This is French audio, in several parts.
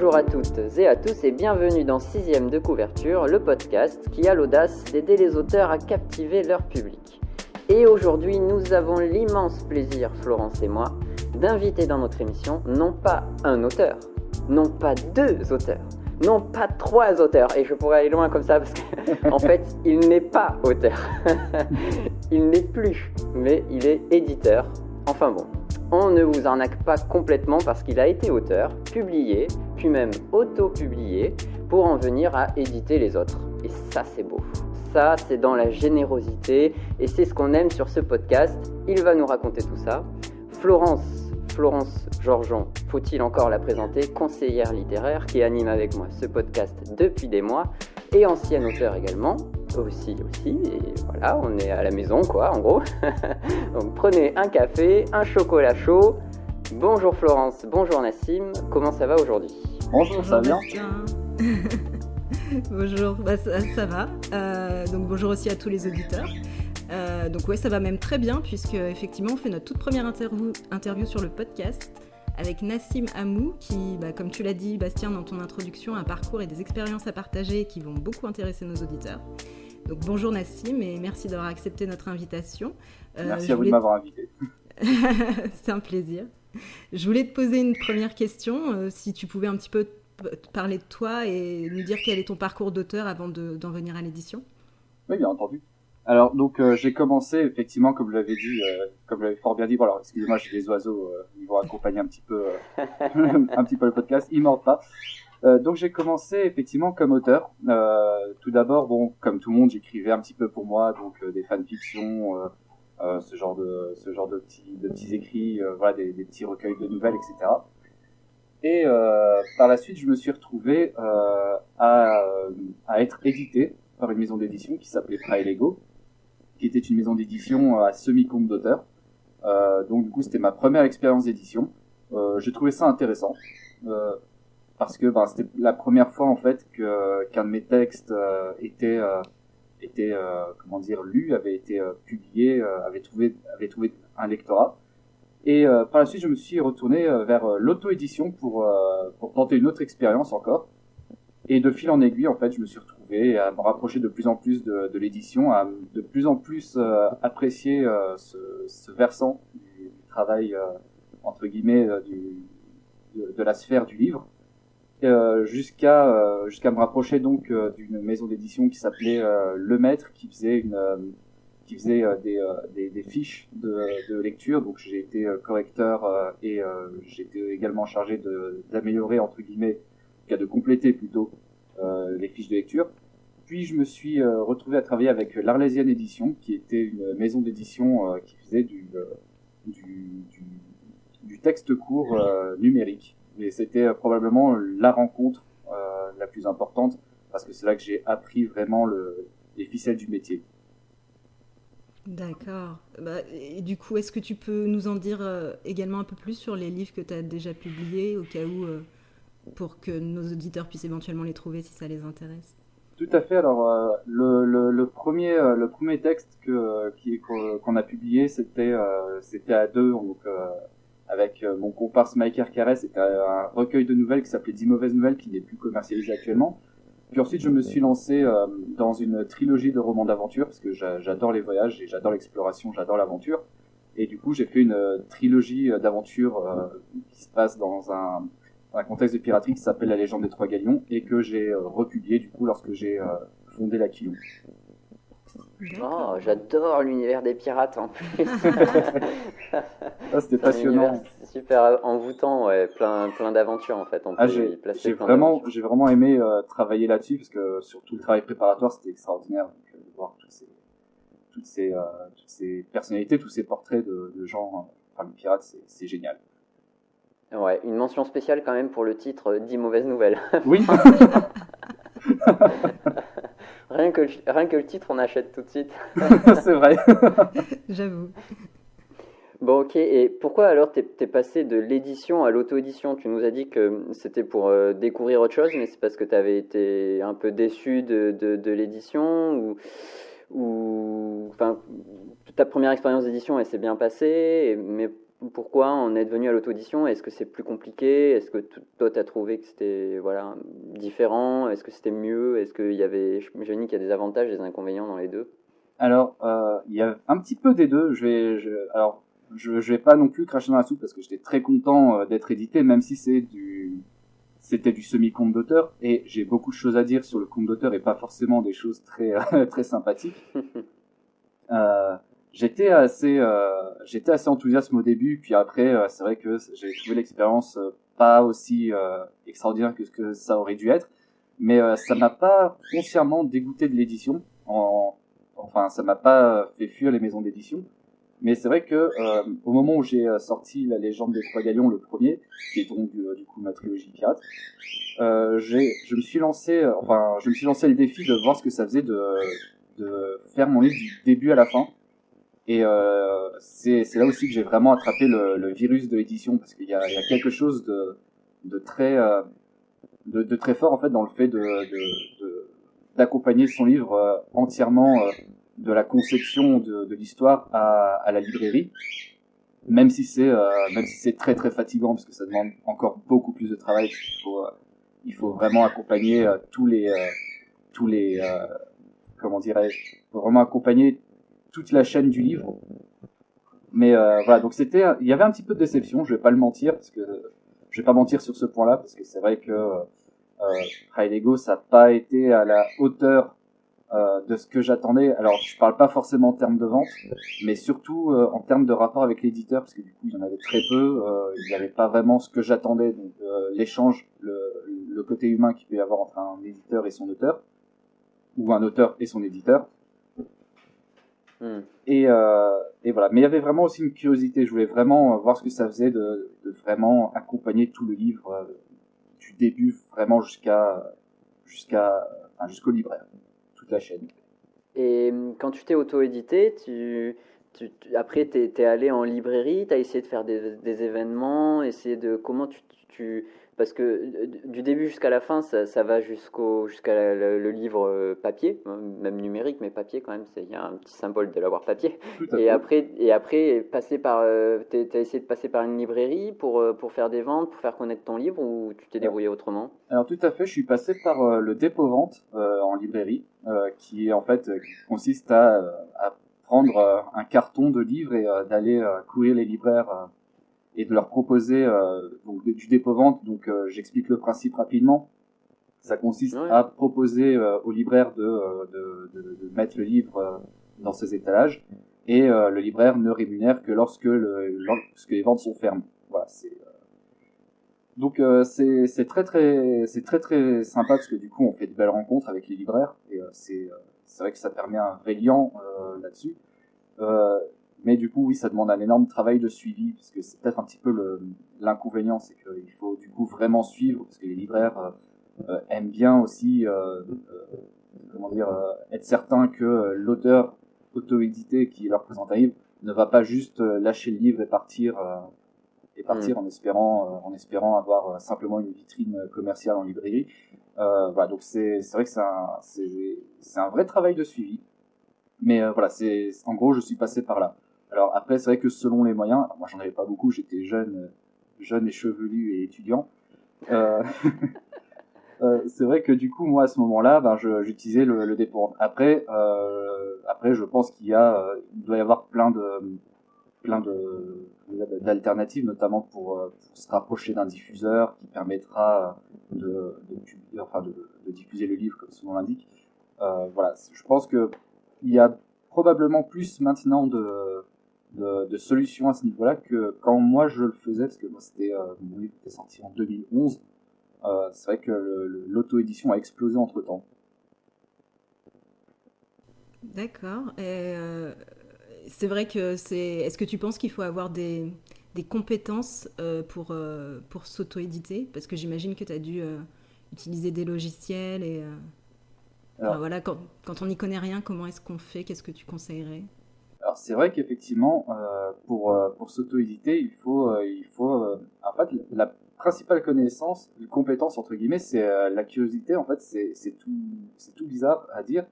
Bonjour à toutes et à tous et bienvenue dans 6ème de couverture, le podcast qui a l'audace d'aider les auteurs à captiver leur public. Et aujourd'hui, nous avons l'immense plaisir, Florence et moi, d'inviter dans notre émission non pas un auteur, non pas deux auteurs, non pas trois auteurs, et je pourrais aller loin comme ça parce qu'en fait, il n'est pas auteur, il n'est plus, mais il est éditeur, enfin bon. On ne vous arnaque pas complètement parce qu'il a été auteur, publié, puis même auto-publié, pour en venir à éditer les autres. Et ça, c'est beau. Ça, c'est dans la générosité, et c'est ce qu'on aime sur ce podcast. Il va nous raconter tout ça. Florence Georgeon, faut-il encore la présenter, conseillère littéraire qui anime avec moi ce podcast depuis des mois, et ancienne auteure également, aussi, et voilà, on est à la maison quoi, en gros. Donc prenez un café, un chocolat chaud. Bonjour Florence, bonjour Nassim, comment ça va aujourd'hui ? Bonjour, ça va bien ? Bonjour, ça va. Donc bonjour aussi à tous les auditeurs. Donc ouais, ça va même très bien puisque effectivement on fait notre toute première interview sur le podcast avec Nassim Amou qui, comme tu l'as dit Bastien dans ton introduction, a un parcours et des expériences à partager qui vont beaucoup intéresser nos auditeurs. Donc bonjour Nassim et merci d'avoir accepté notre invitation. Merci à vous de m'avoir invité. C'est un plaisir. Je voulais te poser une première question, si tu pouvais un petit peu parler de toi et nous dire quel est ton parcours d'auteur avant d'en venir à l'édition. Oui, bien entendu. Alors donc j'ai commencé effectivement comme vous l'avez dit, comme vous l'avez fort bien dit. Bon, alors excusez-moi, j'ai des oiseaux, ils vont accompagner un petit peu le podcast. Ils mordent pas. Donc j'ai commencé effectivement comme auteur. Tout d'abord, bon, comme tout le monde, j'écrivais un petit peu pour moi, donc des fanfictions, ce genre de petits écrits, voilà, des petits recueils de nouvelles, etc. Et par la suite, je me suis retrouvé à être édité par une maison d'édition qui s'appelait Prêt et Lego, qui était une maison d'édition à semi-compte d'auteur. Donc du coup, c'était ma première expérience d'édition. J'ai trouvé ça intéressant parce que c'était la première fois en fait qu'un de mes textes était lu, avait été publié, avait trouvé un lectorat. Et par la suite, je me suis retourné vers l'auto-édition pour tenter une autre expérience encore. Et de fil en aiguille, en fait, je me suis retrouvé à me rapprocher de plus en plus de l'édition, à de plus en plus apprécier ce versant du travail, entre guillemets, de la sphère du livre, jusqu'à me rapprocher donc d'une maison d'édition qui s'appelait Le Maître, qui faisait des fiches de lecture. Donc j'ai été correcteur et j'étais également chargé d'améliorer, entre guillemets, de compléter plutôt les fiches de lecture. Puis je me suis retrouvé à travailler avec l'Arlésienne Édition, qui était une maison d'édition qui faisait du texte court numérique. Et c'était probablement la rencontre la plus importante, parce que c'est là que j'ai appris vraiment les ficelles du métier. D'accord. Et du coup, est-ce que tu peux nous en dire également un peu plus sur les livres que tu as déjà publiés, au cas où, pour que nos auditeurs puissent éventuellement les trouver si ça les intéresse? Tout à fait. Alors, le premier texte qu'on a publié, c'était à deux, donc avec mon comparse Mike Carré. C'était un recueil de nouvelles qui s'appelait 10 mauvaises nouvelles, qui n'est plus commercialisé actuellement. Puis ensuite, je me suis lancé dans une trilogie de romans d'aventure, parce que j'adore les voyages et j'adore l'exploration, j'adore l'aventure. Et du coup, j'ai fait une trilogie d'aventure qui se passe dans un contexte de piraterie qui s'appelle La Légende des Trois Galions, et que j'ai republié du coup lorsque j'ai fondé l'Aquilon. Oh, j'adore l'univers des pirates en plus. C'était passionnant. Super envoûtant, ouais, plein d'aventures en fait. J'ai vraiment aimé travailler là-dessus, parce que sur tout le travail préparatoire, c'était extraordinaire de voir toutes ces personnalités, tous ces portraits de gens, les pirates, c'est génial. Ouais, une mention spéciale quand même pour le titre 10 mauvaises nouvelles. Oui. Rien que le titre, on achète tout de suite. C'est vrai. J'avoue. Bon, ok. Et pourquoi alors t'es passé de l'édition à l'auto-édition ? Tu nous as dit que c'était pour découvrir autre chose, mais c'est parce que t'avais été un peu déçu de l'édition ou enfin, ta première expérience d'édition, elle s'est bien passée, mais pourquoi en être venu à l'auto-édition? Est-ce que c'est plus compliqué? Est-ce que toi, tu as trouvé que c'était voilà, différent? Est-ce que c'était mieux? Est-ce qu'il y avait, j'imagine qu'il y a des avantages et des inconvénients dans les deux? Alors, il y a un petit peu des deux. Je vais pas non plus cracher dans la soupe parce que j'étais très content d'être édité, même si c'était du semi-conte d'auteur, et j'ai beaucoup de choses à dire sur le conte d'auteur et pas forcément des choses très très sympathiques. Euh, j'étais assez enthousiaste au début, puis après c'est vrai que j'ai trouvé l'expérience pas aussi extraordinaire que ce que ça aurait dû être, mais ça m'a pas foncièrement dégoûté de l'édition. Enfin, ça m'a pas fait fuir les maisons d'édition. Mais c'est vrai que au moment où j'ai sorti La Légende des Trois Galions, le premier, qui est donc du coup ma trilogie pirate, je me suis lancé le défi de voir ce que ça faisait de faire mon livre du début à la fin. Et c'est là aussi que j'ai vraiment attrapé le virus de l'édition, parce qu'il y a quelque chose de très de très fort en fait dans le fait d'accompagner son livre entièrement de la conception de l'histoire à la librairie, même si c'est très très fatigant, parce que ça demande encore beaucoup plus de travail. Il faut vraiment accompagner tous les comment dirais-je, il faut vraiment accompagner toute la chaîne du livre. Mais voilà, donc il y avait un petit peu de déception, je vais pas le mentir, parce que je vais pas mentir sur ce point-là, parce que c'est vrai que High Lego, ça n'a pas été à la hauteur de ce que j'attendais. Alors, je parle pas forcément en termes de vente, mais surtout en termes de rapport avec l'éditeur, parce que du coup, il y en avait très peu, il n'y avait pas vraiment ce que j'attendais, donc l'échange, le côté humain qu'il peut y avoir entre un éditeur et son auteur, ou un auteur et son éditeur. Et voilà. Mais il y avait vraiment aussi une curiosité. Je voulais vraiment voir ce que ça faisait de vraiment accompagner tout le livre du début vraiment jusqu'au libraire, toute la chaîne. Et quand tu t'es auto-édité, après t'es allé en librairie, t'as essayé de faire des événements, comment parce que du début jusqu'à la fin, ça va jusqu'à le livre papier, même numérique, mais papier quand même, il y a un petit symbole de l'avoir papier. Et après, t'as essayé de passer par une librairie pour faire des ventes, pour faire connaître ton livre, ou tu t'es débrouillé autrement? Alors tout à fait, je suis passé par le dépôt-vente en librairie, qui en fait consiste à prendre un carton de livres et d'aller courir les libraires et de leur proposer donc du dépôt-vente. Donc j'explique le principe rapidement. Ça consiste à proposer au libraire de mettre le livre dans ses étalages, et le libraire ne rémunère que lorsque les ventes sont fermes. Voilà, donc c'est très très sympa, parce que du coup on fait de belles rencontres avec les libraires, et c'est vrai que ça permet un vrai lien là-dessus. Mais du coup oui, ça demande un énorme travail de suivi, parce que c'est peut-être un petit peu l'inconvénient, c'est qu'il faut du coup vraiment suivre, parce que les libraires aiment bien aussi être certain que l'auteur auto-édité qui leur présente un livre ne va pas juste lâcher le livre et partir en espérant avoir simplement une vitrine commerciale en librairie. Voilà, donc c'est vrai que c'est un vrai travail de suivi. Mais voilà, en gros, je suis passé par là. Alors après, c'est vrai que selon les moyens, moi j'en avais pas beaucoup, j'étais jeune et chevelu et étudiant. C'est vrai que du coup, moi à ce moment-là, j'utilisais le dépôt. Après, je pense qu'il doit y avoir plein d'alternatives, notamment pour se rapprocher d'un diffuseur qui permettra de diffuser le livre comme son nom l'indique. Voilà, je pense que il y a probablement plus maintenant de solutions à ce niveau-là que quand moi je le faisais, parce que moi mon livre était sorti en 2011. C'est vrai que l'auto-édition a explosé entre temps. D'accord. Et c'est vrai que est-ce que tu penses qu'il faut avoir des compétences pour s'auto-éditer? Parce que j'imagine que tu as dû utiliser des logiciels et voilà, quand on n'y connaît rien, comment est-ce qu'on fait? Qu'est-ce que tu conseillerais? Alors c'est vrai qu'effectivement, pour s'auto-éditer, il faut en fait la principale compétence entre guillemets, c'est la curiosité. En fait, c'est tout bizarre à dire,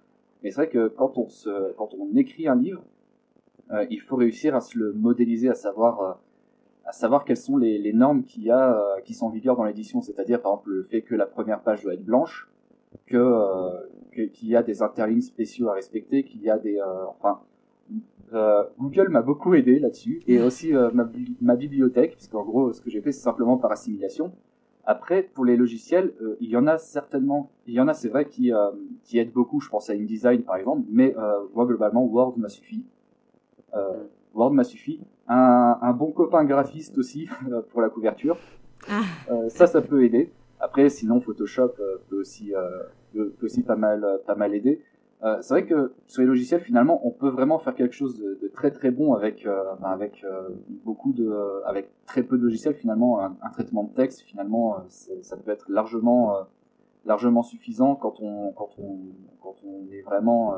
mais c'est vrai que quand on écrit un livre, il faut réussir à se le modéliser, à savoir à savoir quelles sont les normes qu'il y a qui sont en vigueur dans l'édition, c'est-à-dire par exemple le fait que la première page doit être blanche, qu'il y a des interlignes spéciaux à respecter, qu'il y a des Google m'a beaucoup aidé là-dessus, et aussi ma bibliothèque, puisqu'en gros ce que j'ai fait c'est simplement par assimilation. Après, pour les logiciels, il y en a c'est vrai qui aident beaucoup, je pense à InDesign par exemple, mais moi globalement Word m'a suffi. Word m'a suffi. Un bon copain graphiste aussi pour la couverture. Ça peut aider. Après, sinon Photoshop peut aussi pas mal aider. C'est vrai que sur les logiciels, finalement, on peut vraiment faire quelque chose de très très bon avec avec très peu de logiciels. Finalement, un traitement de texte, finalement, ça peut être largement suffisant quand on est vraiment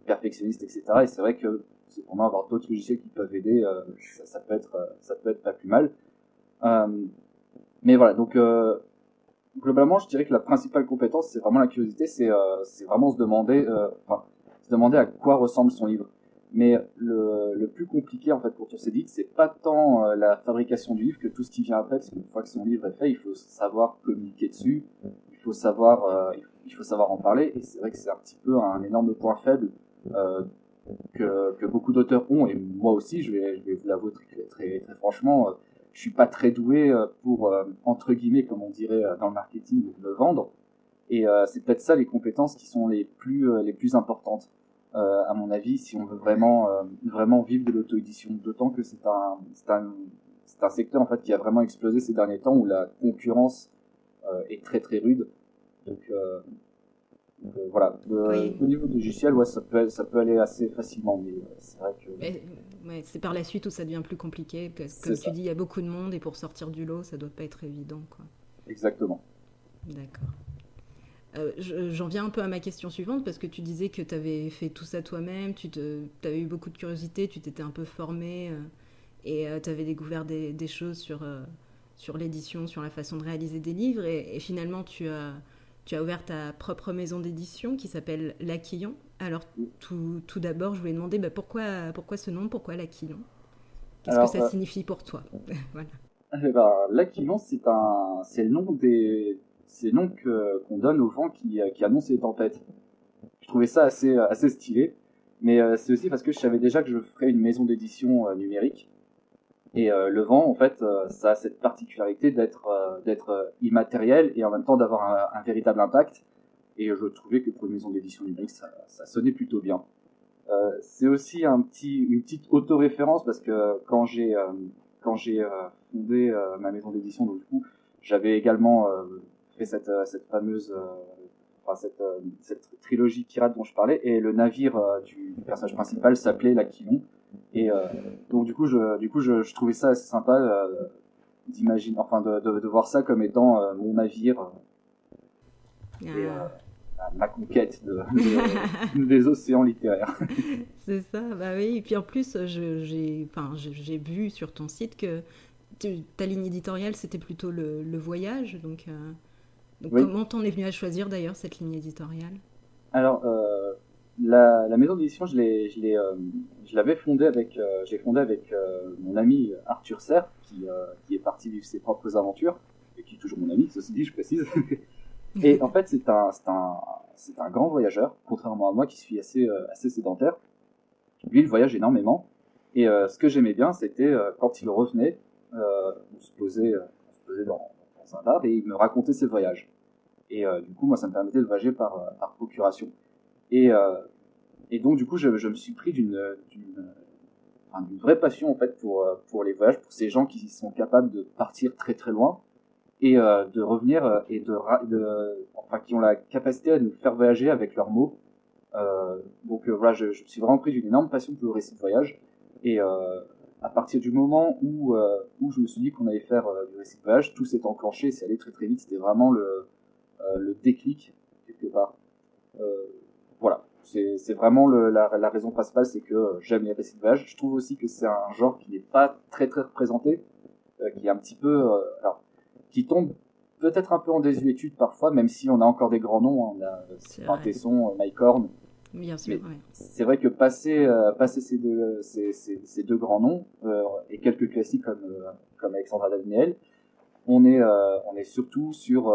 perfectionniste, etc. Et c'est vrai que c'est pour moi avoir d'autres logiciels qui peuvent aider, ça peut être pas plus mal. Mais voilà, donc globalement, je dirais que la principale compétence, c'est vraiment la curiosité, c'est vraiment se demander à quoi ressemble son livre. Mais le plus compliqué en fait pour tous ces guides, c'est pas tant la fabrication du livre que tout ce qui vient après, parce qu'une fois que son livre est fait, il faut savoir communiquer dessus, il faut savoir en parler, et c'est vrai que c'est un petit peu un énorme point faible que beaucoup d'auteurs ont, et moi aussi, je vais vous l'avouer très franchement, je suis pas très doué pour entre guillemets, comme on dirait dans le marketing, le vendre. Et c'est peut-être ça les compétences qui sont les plus importantes à mon avis, si on veut vraiment vivre de l'auto-édition. D'autant que c'est un secteur en fait qui a vraiment explosé ces derniers temps, où la concurrence est très très rude. Donc voilà, Oui. au niveau du logiciel, ouais, ça peut aller assez facilement, mais c'est vrai que Ouais, c'est par la suite où ça devient plus compliqué. c'est Comme tu ça, dis, il y a beaucoup de monde et pour sortir du lot, ça doit pas être évident, quoi. exactement. D'accord. J'en viens un peu à ma question suivante parce que tu disais que tu avais fait tout ça toi-même, tu avais eu beaucoup de curiosité, tu t'étais un peu formé et tu avais découvert des choses sur l'édition, sur la façon de réaliser des livres et finalement tu as ouvert ta propre maison d'édition qui s'appelle L'Aquillon. Alors tout d'abord, je voulais demander pourquoi ce nom, pourquoi L'Aquillon. Qu'est-ce que Alors, ça signifie pour toi? Voilà. eh ben, l'Aquilon, c'est le nom qu'on donne au vent qui annonce les tempêtes. Je trouvais ça assez stylé, mais c'est aussi parce que je savais déjà que je ferais une maison d'édition numérique. Et le vent, en fait, ça a cette particularité d'être immatériel et en même temps d'avoir un véritable impact. Et je trouvais que pour une maison d'édition numérique, ça sonnait plutôt bien. C'est aussi une petite autoréférence parce que quand j'ai fondé ma maison d'édition, donc du coup, j'avais également fait cette fameuse cette trilogie pirate dont je parlais, et le navire du personnage principal s'appelait l'Aquilon. Et donc je trouvais ça assez sympa d'imaginer, enfin de voir ça comme étant mon navire et Ah. ma conquête des océans littéraires. C'est ça, bah oui. Et puis en plus, j'ai vu sur ton site que ta ligne éditoriale, c'était plutôt le voyage. Donc Oui. comment t'en es venu à choisir d'ailleurs cette ligne éditoriale? Alors, la maison d'édition, je l'avais fondée j'ai fondé avec mon ami Arthur Serre, qui est parti vivre ses propres aventures, et qui est toujours mon ami, ceci dit, je précise. Et en fait, c'est un grand voyageur, contrairement à moi qui suis assez sédentaire. Lui, il voyage énormément. Et ce que j'aimais bien, c'était quand il revenait, on se posait dans un bar et il me racontait ses voyages. Et du coup, moi, ça me permettait de voyager par procuration. Et, euh, et donc, du coup, je me suis pris d'une vraie passion en fait pour les voyages, pour ces gens qui sont capables de partir très très loin et de revenir et enfin, qui ont la capacité à nous faire voyager avec leurs mots. Donc voilà, je me suis vraiment pris d'une énorme passion pour le récit de voyage. Et à partir du moment où je me suis dit qu'on allait faire du récit de voyage, tout s'est enclenché, c'est allé très très vite. C'était vraiment le déclic quelque part. Euh, voilà, c'est vraiment la raison principale, c'est que j'aime les récits de voyage. Je trouve aussi que c'est un genre qui n'est pas très très représenté, qui est un petit peu, alors, qui tombe peut-être un peu en désuétude parfois, même si on a encore des grands noms. On a C'est Sylvain vrai. Tesson, Mike Horn, Bien sûr, Mais ouais. c'est vrai que passer ces deux grands noms et quelques classiques comme Alexandra Davinel, on est surtout sur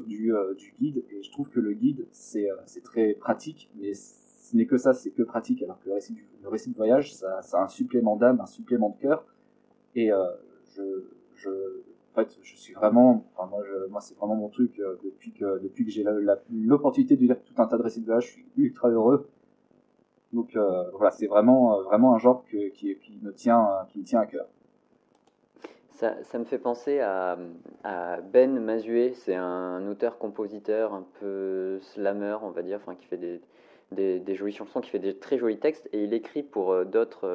du guide, et je trouve que le guide c'est très pratique, mais ce n'est que ça, c'est que pratique, alors que le récit de voyage, ça a un supplément d'âme, un supplément de cœur, et je, je, en fait, je suis vraiment, enfin moi c'est vraiment mon truc depuis que j'ai l'opportunité de lire tout un tas de récits de voyage, je suis ultra heureux. Donc voilà, c'est vraiment un genre qui me tient à cœur. Ça me fait penser à Ben Mazué, c'est un auteur-compositeur un peu slammer, on va dire, enfin, qui fait des jolies chansons, qui fait des très jolis textes, et il écrit pour d'autres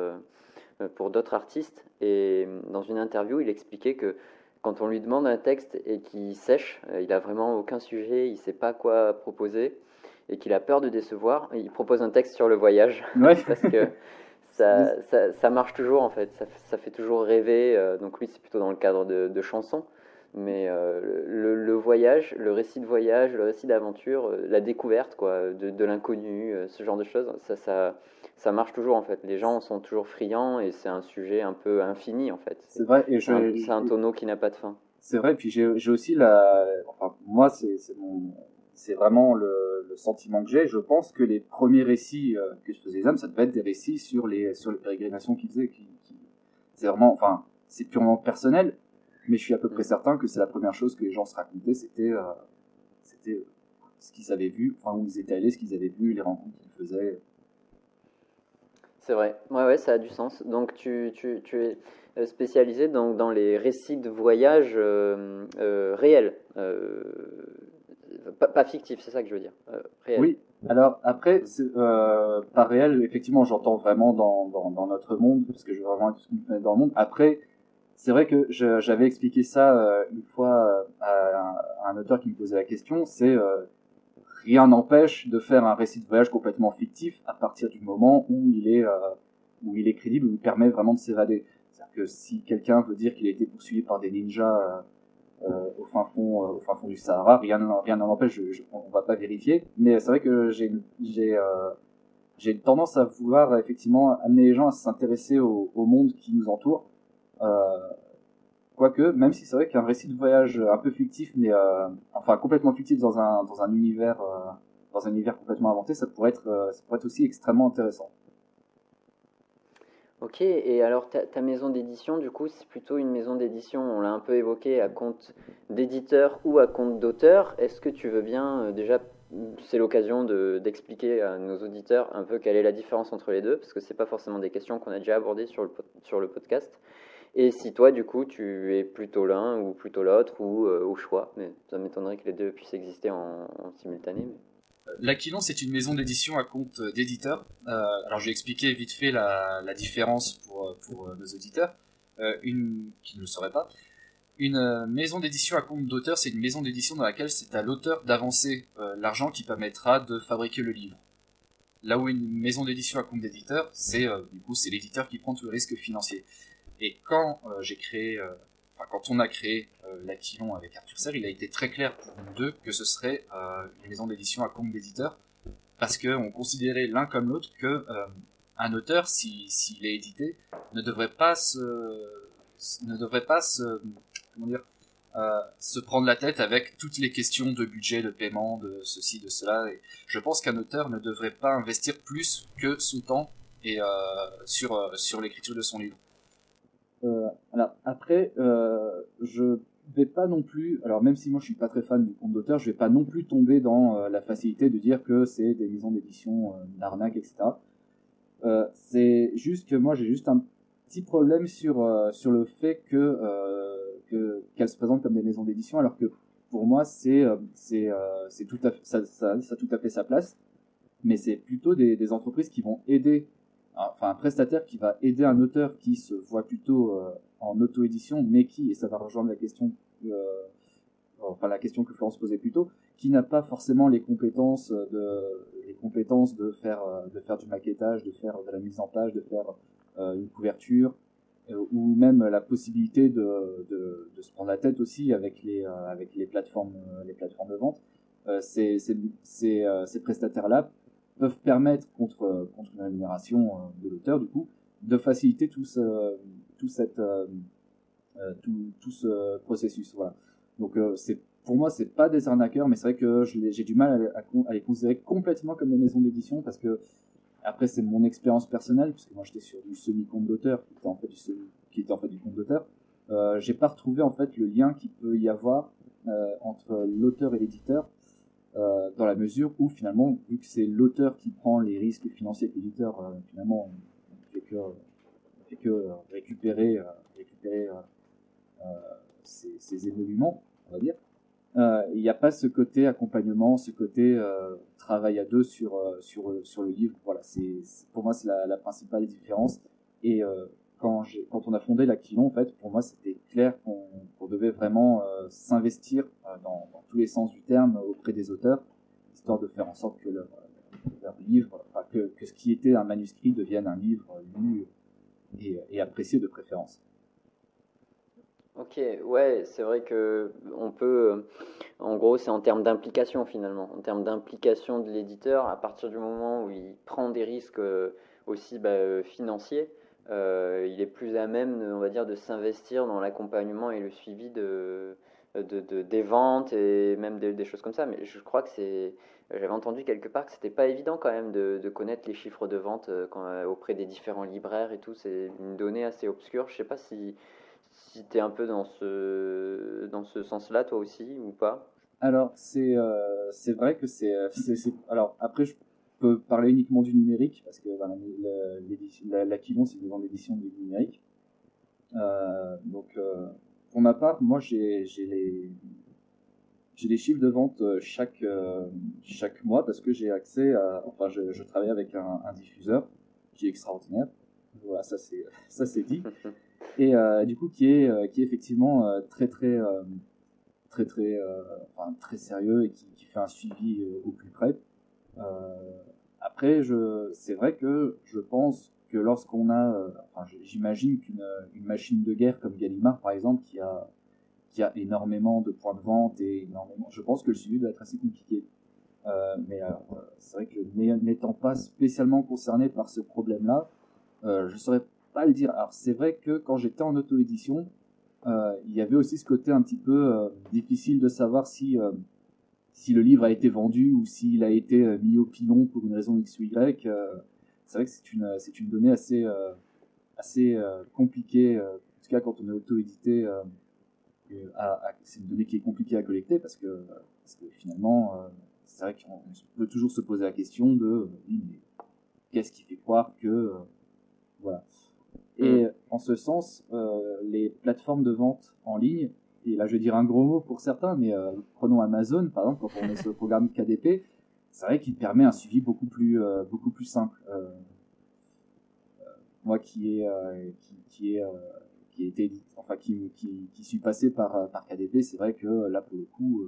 artistes. Et dans une interview, il expliquait que quand on lui demande un texte et qu'il sèche, il a vraiment aucun sujet, il sait pas quoi proposer, et qu'il a peur de décevoir, il propose un texte sur le voyage, Ouais. parce que ça marche toujours en fait, ça fait toujours rêver. Donc lui, c'est plutôt dans le cadre de chansons, mais le voyage, le récit de voyage, le récit d'aventure, la découverte quoi, de l'inconnu, ce genre de choses, ça marche toujours en fait. Les gens sont toujours friands et c'est un sujet un peu infini en fait. C'est vrai, et C'est un tonneau qui n'a pas de fin. c'est vrai, puis j'ai aussi enfin, moi, c'est vraiment le sentiment que j'ai. Je pense que les premiers récits que je faisais ça devait être des récits sur les pérégrinations qu'ils faisaient, c'est vraiment, enfin, c'est purement personnel, mais je suis à peu près certain que c'est la première chose que les gens se racontaient, c'était ce qu'ils avaient vu, enfin, où ils étaient allés, ce qu'ils avaient vu, les rencontres qu'ils faisaient. C'est vrai, ouais, ça a du sens. Donc tu es spécialisé dans les récits de voyage réels, pas fictifs, c'est ça que je veux dire, réels. Oui. Alors après, par réel, effectivement, j'entends vraiment dans notre monde, parce que je veux vraiment être tout ce qu'on fait dans le monde. Après, c'est vrai que j'avais expliqué ça une fois à un auteur qui me posait la question. Rien n'empêche de faire un récit de voyage complètement fictif à partir du moment où il est crédible, où il permet vraiment de s'évader. C'est-à-dire que si quelqu'un veut dire qu'il a été poursuivi par des ninjas au fin fond du Sahara, rien n'en empêche, on va pas vérifier. Mais c'est vrai que j'ai une tendance à vouloir effectivement amener les gens à s'intéresser au monde qui nous entoure. Euh, Quoique, même si c'est vrai qu'un récit de voyage un peu fictif, mais enfin complètement fictif dans un univers complètement inventé, ça pourrait être aussi extrêmement intéressant. Ok, et alors ta maison d'édition, du coup, c'est plutôt une maison d'édition, on l'a un peu évoqué, à compte d'éditeur ou à compte d'auteur. Est-ce que tu veux bien, déjà, c'est l'occasion d'expliquer à nos auditeurs un peu quelle est la différence entre les deux, parce que c'est pas forcément des questions qu'on a déjà abordées sur le podcast. Et si toi, du coup, tu es plutôt l'un ou plutôt l'autre, ou au choix, mais ça m'étonnerait que les deux puissent exister en simultané. L'Aquilon, c'est une maison d'édition à compte d'éditeur. Alors, j'ai expliqué vite fait la différence pour nos auditeurs, qui ne le sauraient pas. Une maison d'édition à compte d'auteur, c'est une maison d'édition dans laquelle c'est à l'auteur d'avancer l'argent qui permettra de fabriquer le livre. Là où une maison d'édition à compte d'éditeur, du coup c'est l'éditeur qui prend tout le risque financier. Et quand quand on a créé l'Aquilon avec Arthur Serre, il a été très clair pour nous deux que ce serait une maison d'édition à compte d'éditeur, parce qu'on considérait l'un comme l'autre que un auteur, s'il est édité, ne devrait pas comment dire, se prendre la tête avec toutes les questions de budget, de paiement, de ceci, de cela. Et je pense qu'un auteur ne devrait pas investir plus que son temps et sur l'écriture de son livre. Alors après, je vais pas non plus, alors même si moi je suis pas très fan du compte d'auteur, je vais pas non plus tomber dans la facilité de dire que c'est des maisons d'édition d'arnaque, etc. C'est juste que moi j'ai juste un petit problème sur le fait qu'elles se présentent comme des maisons d'édition, alors que pour moi c'est tout à fait, ça a tout à fait sa place, mais c'est plutôt des entreprises qui vont aider, enfin un prestataire qui va aider un auteur qui se voit plutôt en auto-édition, mais qui, et ça va rejoindre la question que Florence posait plus tôt, qui n'a pas forcément les compétences de faire du maquettage, de faire de la mise en page, de faire une couverture, ou même la possibilité de se prendre la tête aussi avec les plateformes de vente. Ces prestataires-là peuvent permettre contre une rémunération de l'auteur, du coup, de faciliter tout ce processus. Voilà. Donc pour moi, c'est pas des arnaqueurs, mais c'est vrai que j'ai du mal à les considérer complètement comme des maisons d'édition, parce que après c'est mon expérience personnelle, parce que moi j'étais sur du semi-compte d'auteur, qui était en fait du compte d'auteur. J'ai pas retrouvé en fait le lien qu'il peut y avoir entre l'auteur et l'éditeur, dans la mesure où finalement, vu que c'est l'auteur qui prend les risques financiers, que l'éditeur finalement on fait que récupérer ces émoluments, on va dire. Il n'y a pas ce côté accompagnement, ce côté travail à deux sur le livre. Voilà, pour moi c'est la principale différence. Et quand on a fondé l'Aquilon, en fait, pour moi c'était clair qu'on devait vraiment s'investir dans tous les sens du terme auprès des auteurs, histoire de faire en sorte que leur livre, enfin, que ce qui était un manuscrit devienne un livre lu et apprécié de préférence. Ok, ouais, c'est vrai que on peut, en gros, c'est en termes d'implication finalement, en termes d'implication de l'éditeur, à partir du moment où il prend des risques aussi financiers, il est plus à même, on va dire, de s'investir dans l'accompagnement et le suivi des ventes et même des choses comme ça. Mais je crois que j'avais entendu quelque part que c'était pas évident quand même de connaître les chiffres de vente auprès des différents libraires et tout. C'est une donnée assez obscure. Je sais pas si tu es un peu dans ce sens-là, toi aussi, ou pas? Alors, c'est vrai que alors, après, je peux parler uniquement du numérique, parce que voilà, l'Aquilon, c'est une maison d'édition du numérique. Donc, pour ma part, moi, j'ai les chiffres de vente chaque mois, parce que j'ai accès enfin, je travaille avec un diffuseur qui est extraordinaire. Voilà, ça c'est dit. Et du coup, qui est effectivement très sérieux, et qui fait un suivi au plus près. Après, c'est vrai que je pense que lorsqu'on a, j'imagine qu'une machine de guerre comme Gallimard, par exemple, qui a énormément de points de vente je pense que le suivi doit être assez compliqué. Mais c'est vrai que n'étant pas spécialement concerné par ce problème-là, je saurais pas le dire. Alors c'est vrai que quand j'étais en auto-édition, il y avait aussi ce côté un petit peu difficile de savoir si le livre a été vendu ou s'il a été mis au pilon pour une raison X ou Y. C'est vrai que c'est une donnée assez compliquée, en tout cas quand on est auto-édité. C'est une donnée qui est compliquée à collecter, parce que finalement, c'est vrai qu'on peut toujours se poser la question de oui, mais qu'est-ce qui fait croire que voilà. Et en ce sens, les plateformes de vente en ligne, et là je vais dire un gros mot pour certains, mais prenons Amazon par exemple, quand on est sur le programme KDP, c'est vrai qu'il permet un suivi beaucoup plus simple. Moi qui suis passé par KDP, c'est vrai que là pour le coup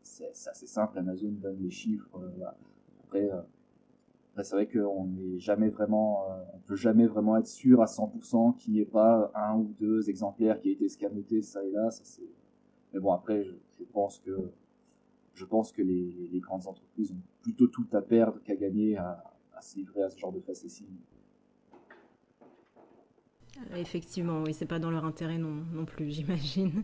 c'est assez simple. Amazon donne les chiffres. Voilà. Après c'est vrai qu'on n'est jamais vraiment, on peut jamais vraiment être sûr à 100% qu'il n'y ait pas un ou deux exemplaires qui aient été scamotés ça et là. Mais bon, après je pense que les grandes entreprises ont plutôt tout à perdre qu'à gagner à se livrer à ce genre de facéties. Effectivement, oui, c'est pas dans leur intérêt non plus, j'imagine.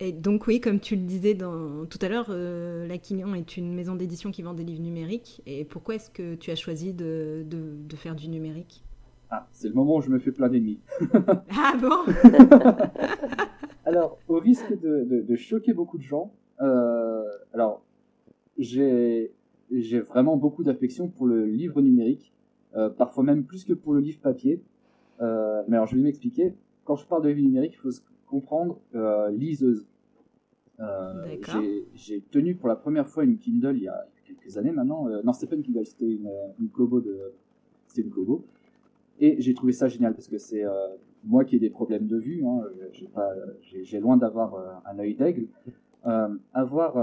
Et donc oui, comme tu le disais tout à l'heure, l'Aquilon est une maison d'édition qui vend des livres numériques. Et pourquoi est-ce que tu as choisi de faire du numérique? Ah, c'est le moment où je me fais plein d'ennemis. Ah bon? Alors, au risque de choquer beaucoup de gens, alors j'ai vraiment beaucoup d'affection pour le livre numérique, parfois même plus que pour le livre papier. Mais alors je vais m'expliquer. Quand je parle de livre numérique, il faut comprendre liseuse. J'ai tenu pour la première fois une Kindle il y a quelques années maintenant. Non, c'était pas une Kindle, c'était une Kobo c'était une Kobo. Et j'ai trouvé ça génial, parce que c'est moi qui ai des problèmes de vue, hein, j'ai loin d'avoir un œil d'aigle. Avoir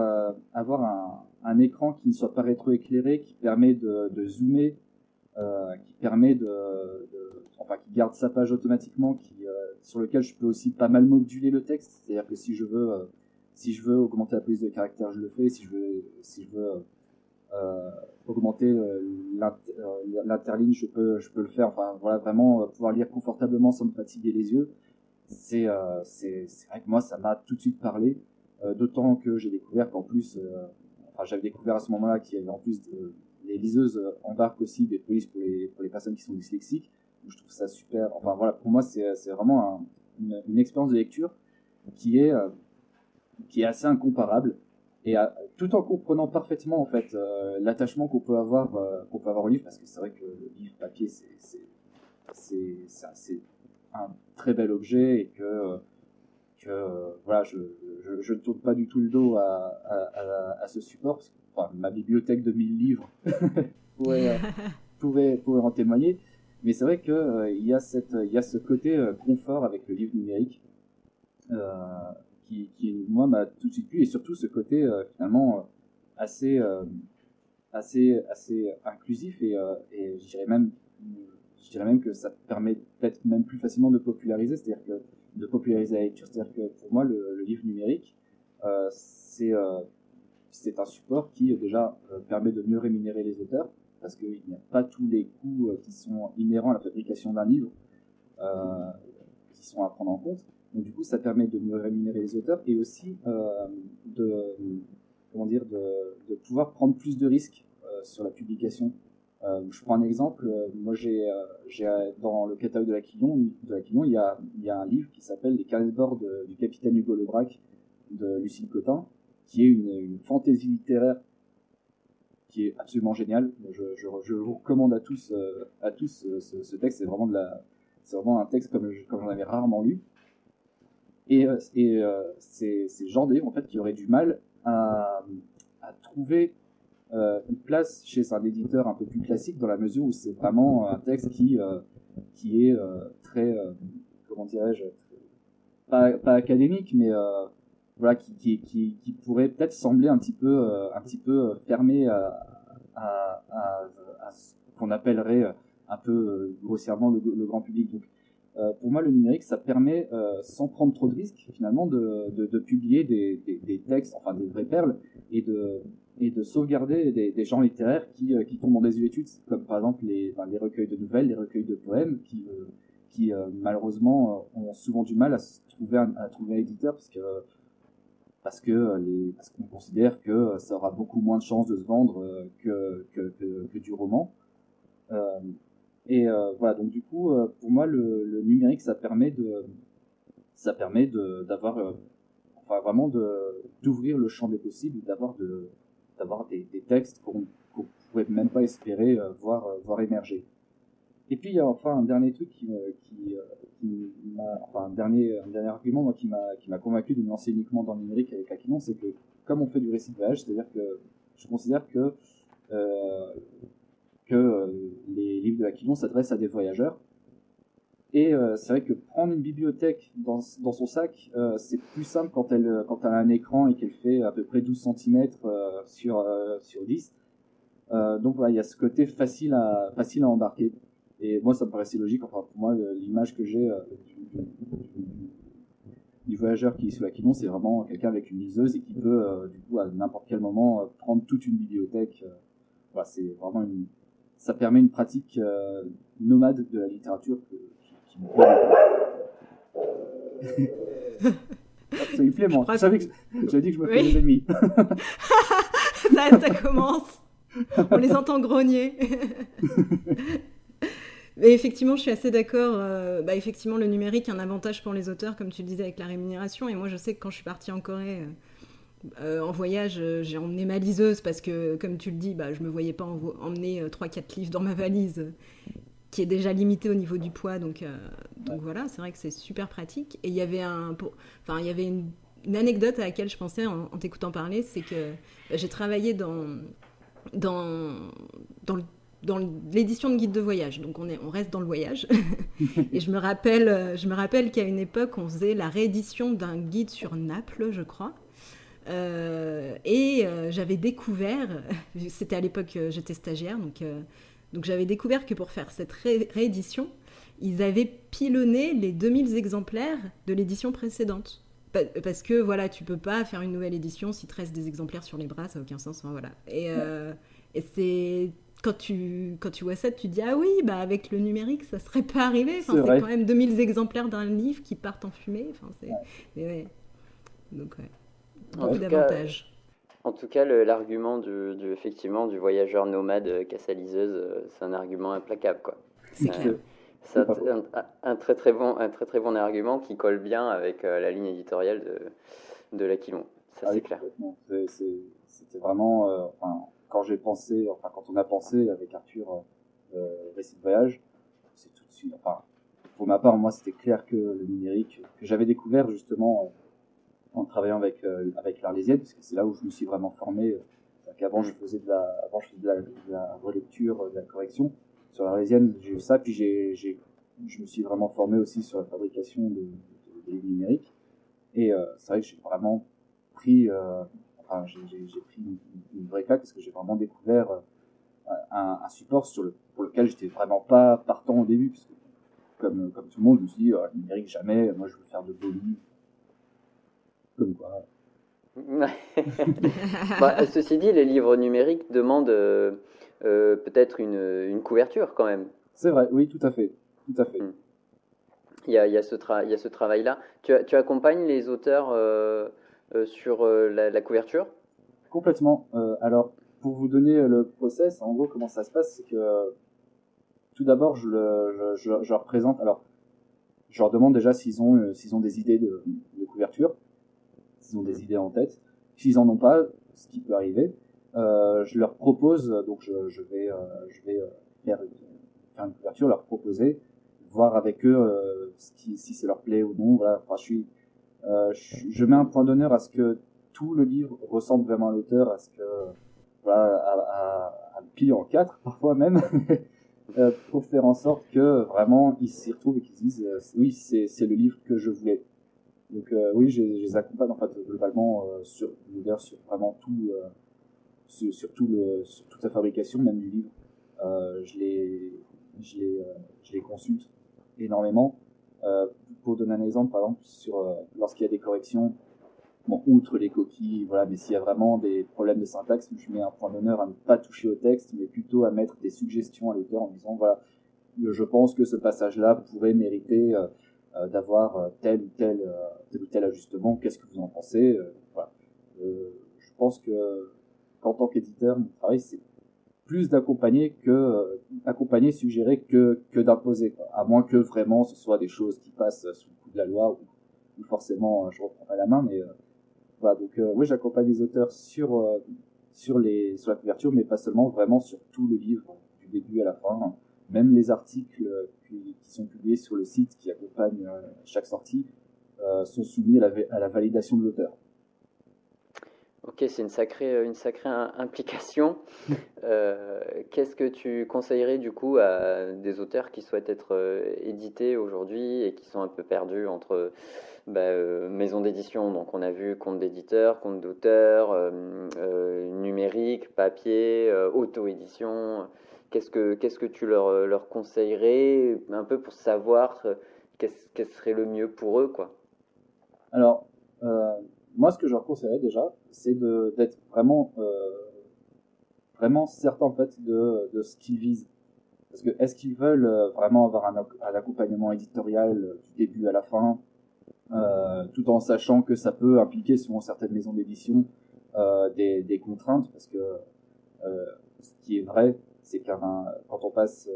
un écran qui ne soit pas rétroéclairé, qui permet de zoomer, qui permet qui garde sa page automatiquement, sur lequel je peux aussi pas mal moduler le texte. C'est-à-dire que si je veux augmenter la police de caractère, je le fais. Si je veux augmenter l'interligne, je peux le faire. Enfin voilà, vraiment pouvoir lire confortablement sans me fatiguer les yeux. C'est vrai que moi ça m'a tout de suite parlé. D'autant que j'ai découvert qu'en plus, j'avais découvert à ce moment-là qu'il y avait en plus les liseuses embarquent aussi des polices pour les personnes qui sont dyslexiques. Donc, je trouve ça super. Enfin voilà, pour moi c'est vraiment une expérience de lecture qui est assez incomparable et tout en comprenant parfaitement en fait l'attachement qu'on peut avoir au livre, parce que c'est vrai que le livre papier c'est un très bel objet et que voilà, je ne tourne pas du tout le dos à ce support, parce que ma bibliothèque de 1000 livres pourrait en témoigner, mais c'est vrai que il y a ce côté confort avec le livre numérique qui moi m'a tout de suite plu, et surtout ce côté finalement assez inclusif et je dirais même que ça permet peut-être même plus facilement de populariser, de populariser la lecture. C'est-à-dire que pour moi, le livre numérique, c'est un support qui déjà permet de mieux rémunérer les auteurs, parce qu'il n'y a pas tous les coûts qui sont inhérents à la fabrication d'un livre qui sont à prendre en compte. Donc du coup, ça permet de mieux rémunérer les auteurs et aussi de pouvoir prendre plus de risques sur la publication. Je prends un exemple. Moi, j'ai dans le catalogue de la Quillon, il y a un livre qui s'appelle Les carnets de bord du capitaine Hugo Le Brac de Lucille Cotin, qui est une fantaisie littéraire qui est absolument géniale. Je vous recommande à tous ce texte. C'est vraiment un texte comme j'en avais rarement lu. Et c'est le genre de livre en fait qui aurait du mal à trouver une place chez un éditeur un peu plus classique, dans la mesure où c'est vraiment un texte qui est très comment dirais-je, pas académique, mais voilà, qui pourrait peut-être sembler un petit peu fermé à ce qu'on appellerait un peu grossièrement le grand public. Donc pour moi, le numérique, ça permet, sans prendre trop de risques, finalement, de publier des textes, enfin des vraies perles, et de sauvegarder des genres littéraires qui tombent en désuétude, comme par exemple les recueils de nouvelles, les recueils de poèmes, qui malheureusement ont souvent du mal à trouver un éditeur, parce qu'on considère que ça aura beaucoup moins de chances de se vendre que du roman. Voilà, donc du coup, pour moi, le numérique, ça permet d'avoir vraiment d'ouvrir le champ des possibles, d'avoir des textes qu'on pourrait même pas espérer voir émerger. Et puis il y a enfin un dernier truc un dernier argument moi qui m'a convaincu de me lancer uniquement dans le numérique avec Aquilon, c'est que comme on fait du récit de voyage, c'est-à-dire que je considère que les livres de Aquilon s'adressent à des voyageurs. Et c'est vrai que prendre une bibliothèque dans son sac, c'est plus simple quand elle a un écran et qu'elle fait à peu près 12 cm sur 10. Donc voilà, il y a ce côté facile à embarquer. Et moi, ça me paraissait logique. Enfin, pour moi, l'image que j'ai du voyageur qui est sous Aquilon, c'est vraiment quelqu'un avec une liseuse et qui peut, du coup, à n'importe quel moment, prendre toute une bibliothèque. Voilà, c'est vraiment ça permet une pratique nomade de la littérature qui me plaît. C'est une Clément. J'avais dit que je me fais des ennemis. ça commence. On les entend grogner. Mais effectivement, je suis assez d'accord. Effectivement, le numérique a un avantage pour les auteurs, comme tu le disais, avec la rémunération. Et moi, je sais que quand je suis partie en Corée en voyage, j'ai emmené ma liseuse parce que, comme tu le dis, je me voyais pas emmener 3-4 livres dans ma valise, qui est déjà limitée au niveau du poids. Donc voilà, c'est vrai que c'est super pratique. Et il y avait une anecdote à laquelle je pensais en t'écoutant parler, c'est que j'ai travaillé dans l'édition de guide de voyage, donc on reste dans le voyage. Et je me rappelle qu'à une époque, on faisait la réédition d'un guide sur Naples, je crois. J'avais découvert, c'était à l'époque, j'étais stagiaire, donc j'avais découvert que pour faire cette réédition, ils avaient pilonné les 2000 exemplaires de l'édition précédente. Parce que voilà, tu peux pas faire une nouvelle édition si te reste des exemplaires sur les bras, ça n'a aucun sens. Enfin, voilà. Et c'est quand tu vois ça, tu te dis ah oui, bah avec le numérique, ça serait pas arrivé. Enfin, C'est c'est vrai. quand même 2000 exemplaires d'un livre qui partent en fumée. Enfin, Ouais. mais ouais. Donc ouais, En beaucoup tout cas, d'avantages. l'argument effectivement, du voyageur nomade casse-liseuse, c'est un argument implacable, quoi. C'est Euh, clair. c'est pas faux. un très très bon argument qui colle bien avec la ligne éditoriale de l'Aquilon. Ça, Ah c'est oui, clair. complètement. C'était vraiment, quand quand on a pensé avec Arthur, récit de voyage, c'est tout de suite, pour ma part, moi, c'était clair que le numérique, que j'avais découvert justement en travaillant avec l'Arlésienne, parce que c'est là où je me suis vraiment formé. Qu'avant, avant, je faisais de la relecture, de la correction. Sur l'Arlésienne, j'ai eu ça, puis je me suis vraiment formé aussi sur la fabrication de livres numériques. Et c'est vrai que j'ai vraiment pris, j'ai pris une vraie claque parce que j'ai vraiment découvert un support pour lequel j'étais vraiment pas partant au début, parce que comme tout le monde, je me suis dit, numérique jamais, moi je veux faire de beaux livres, comme quoi. Ouais. Bah, ceci dit, les livres numériques demandent peut-être une couverture quand même. C'est vrai, oui, tout à fait, tout à fait. Mm. Il y a il y a ce travail-là. Tu accompagnes les auteurs sur la couverture? Complètement. Alors, pour vous donner le process, en gros, comment ça se passe, c'est que tout d'abord, je leur présente. Alors, je leur demande déjà s'ils ont des idées de couverture, s'ils ont des idées en tête. S'ils en ont pas, ce qui peut arriver, je leur propose. Donc, je vais faire une couverture, leur proposer, voir avec eux si ça leur plaît ou non. Voilà. Enfin, je mets un point d'honneur à ce que tout le livre ressemble vraiment à l'auteur, à ce que voilà, à le plier en quatre parfois même, pour faire en sorte que vraiment ils s'y retrouvent et qu'ils se disent oui, c'est le livre que je voulais. Donc oui, je les accompagne en fait globalement sur vraiment tout, sur toute la fabrication même du livre. Je les consulte énormément. Pour donner un exemple, par exemple, lorsqu'il y a des corrections, bon, outre les coquilles, voilà, mais s'il y a vraiment des problèmes de syntaxe, je mets un point d'honneur à ne pas toucher au texte, mais plutôt à mettre des suggestions à l'auteur en disant, voilà, je pense que ce passage-là pourrait mériter d'avoir tel ou tel ajustement, qu'est-ce que vous en pensez, voilà. Je pense que qu'en tant qu'éditeur, mon travail, c'est plus accompagner, suggérer que d'imposer, quoi. À moins que vraiment ce soit des choses qui passent sous le coup de la loi ou forcément je reprendrai la main, mais voilà. Donc oui, j'accompagne les auteurs sur la couverture, mais pas seulement, vraiment sur tout le livre du début à la fin. Même les articles qui sont publiés sur le site qui accompagnent chaque sortie sont soumis à la validation de l'auteur. Ok, c'est une sacrée implication. Qu'est-ce que tu conseillerais du coup à des auteurs qui souhaitent être édités aujourd'hui et qui sont un peu perdus entre maison d'édition, donc on a vu compte d'éditeur, compte d'auteur, numérique, papier, auto-édition. Qu'est-ce que tu leur conseillerais un peu pour savoir qu'est-ce serait le mieux pour eux, quoi? Alors, moi, ce que je leur conseillerais déjà, c'est d'être vraiment certain en fait de ce qu'ils visent. Parce que est-ce qu'ils veulent vraiment avoir un accompagnement éditorial du début à la fin, tout en sachant que ça peut impliquer selon certaines maisons d'édition des contraintes, parce que ce qui est vrai, c'est quand on passe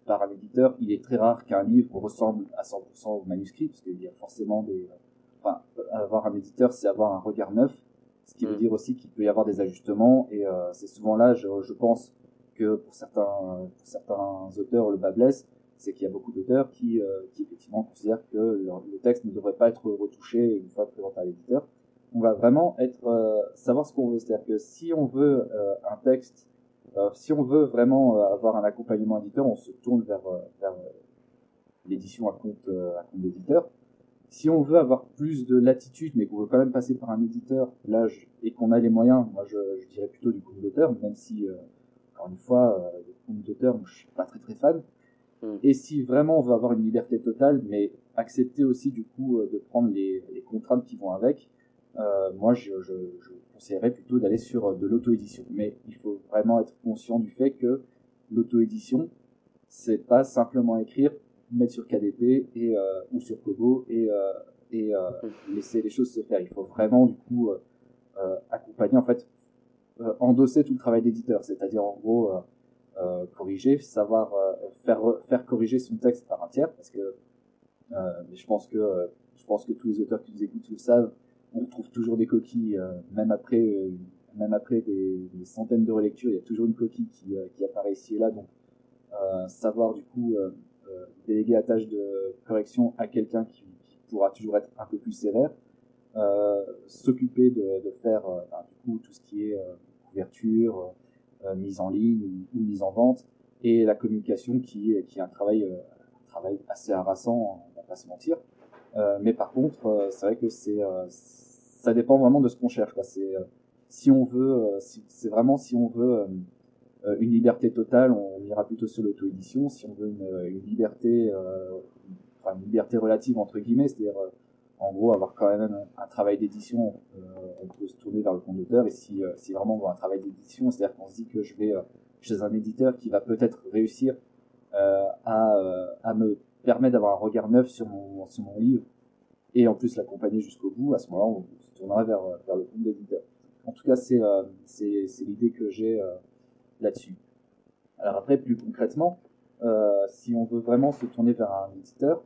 par un éditeur, il est très rare qu'un livre ressemble à 100% au manuscrit, parce qu'il y a forcément avoir un éditeur, c'est avoir un regard neuf, ce qui veut dire aussi qu'il peut y avoir des ajustements, et c'est souvent là, je pense que pour certains auteurs, le bas blesse, c'est qu'il y a beaucoup d'auteurs qui effectivement considèrent que le texte ne devrait pas être retouché une fois présenté à l'éditeur. On va vraiment savoir ce qu'on veut, c'est-à-dire que si on veut un texte, si on veut vraiment avoir un accompagnement éditeur, on se tourne vers l'édition à compte d'éditeur. Si on veut avoir plus de latitude, mais qu'on veut quand même passer par un éditeur, et qu'on a les moyens, moi je dirais plutôt du compte d'auteur, même si, encore une fois, le compte d'auteur, je suis pas très très fan. Et si vraiment on veut avoir une liberté totale, mais accepter aussi du coup de prendre les contraintes qui vont avec, moi je conseillerais plutôt d'aller sur de l'auto-édition. Mais il faut vraiment être conscient du fait que l'auto-édition, c'est pas simplement écrire, mettre sur KDP ou sur Kobo et laisser les choses se faire. Il faut vraiment du coup accompagner, en fait, endosser tout le travail d'éditeur, c'est-à-dire en gros corriger, savoir faire corriger son texte par un tiers, parce que je pense que tous les auteurs qui nous écoutent le savent, on retrouve toujours des coquilles, même après des centaines de relectures, il y a toujours une coquille qui apparaît ici et là, donc savoir du coup déléguer la tâche de correction à quelqu'un qui pourra toujours être un peu plus sévère, s'occuper de faire du coup tout ce qui est couverture, mise en ligne ou mise en vente, et la communication qui est un travail assez harassant, on va pas se mentir. Mais par contre, c'est vrai que ça dépend vraiment de ce qu'on cherche, quoi. Si on veut une liberté totale, on ira plutôt sur l'auto-édition. Si on veut une liberté, une liberté relative entre guillemets, c'est-à-dire en gros avoir quand même un travail d'édition, on peut se tourner vers le compte d'auteur. Et si vraiment on veut un travail d'édition, c'est-à-dire qu'on se dit que je vais chez un éditeur qui va peut-être réussir à me permettre d'avoir un regard neuf sur mon livre et en plus l'accompagner jusqu'au bout, à ce moment-là on se tournera vers le compte d'éditeur. En tout cas, c'est l'idée que j'ai là-dessus. Alors après, plus concrètement, si on veut vraiment se tourner vers un éditeur,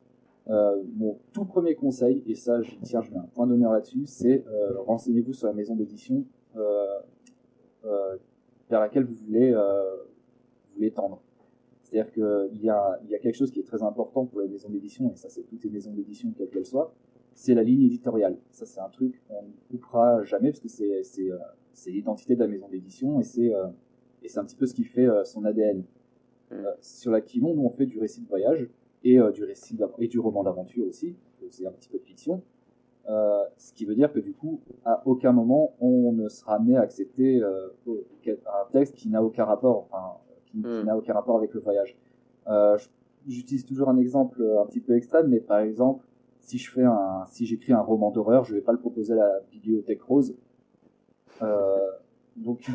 mon tout premier conseil, et ça je mets un point d'honneur là-dessus, c'est renseignez-vous sur la maison d'édition vers laquelle vous voulez tendre. C'est-à-dire qu'il y a quelque chose qui est très important pour les maisons d'édition, et ça c'est toutes les maisons d'édition quelles qu'elles soient, c'est la ligne éditoriale. Ça c'est un truc qu'on ne coupera jamais, parce que c'est l'identité de la maison d'édition, et c'est un petit peu ce qui fait son ADN. Sur l'Aquilon, nous on fait du récit de voyage, et du roman d'aventure aussi, c'est un petit peu de fiction, ce qui veut dire que du coup, à aucun moment on ne sera amené à accepter un texte qui n'a aucun rapport, qui n'a aucun rapport avec le voyage. J'utilise toujours un exemple un petit peu extrême, mais par exemple, si j'écris un roman d'horreur, je vais pas le proposer à la bibliothèque rose. Donc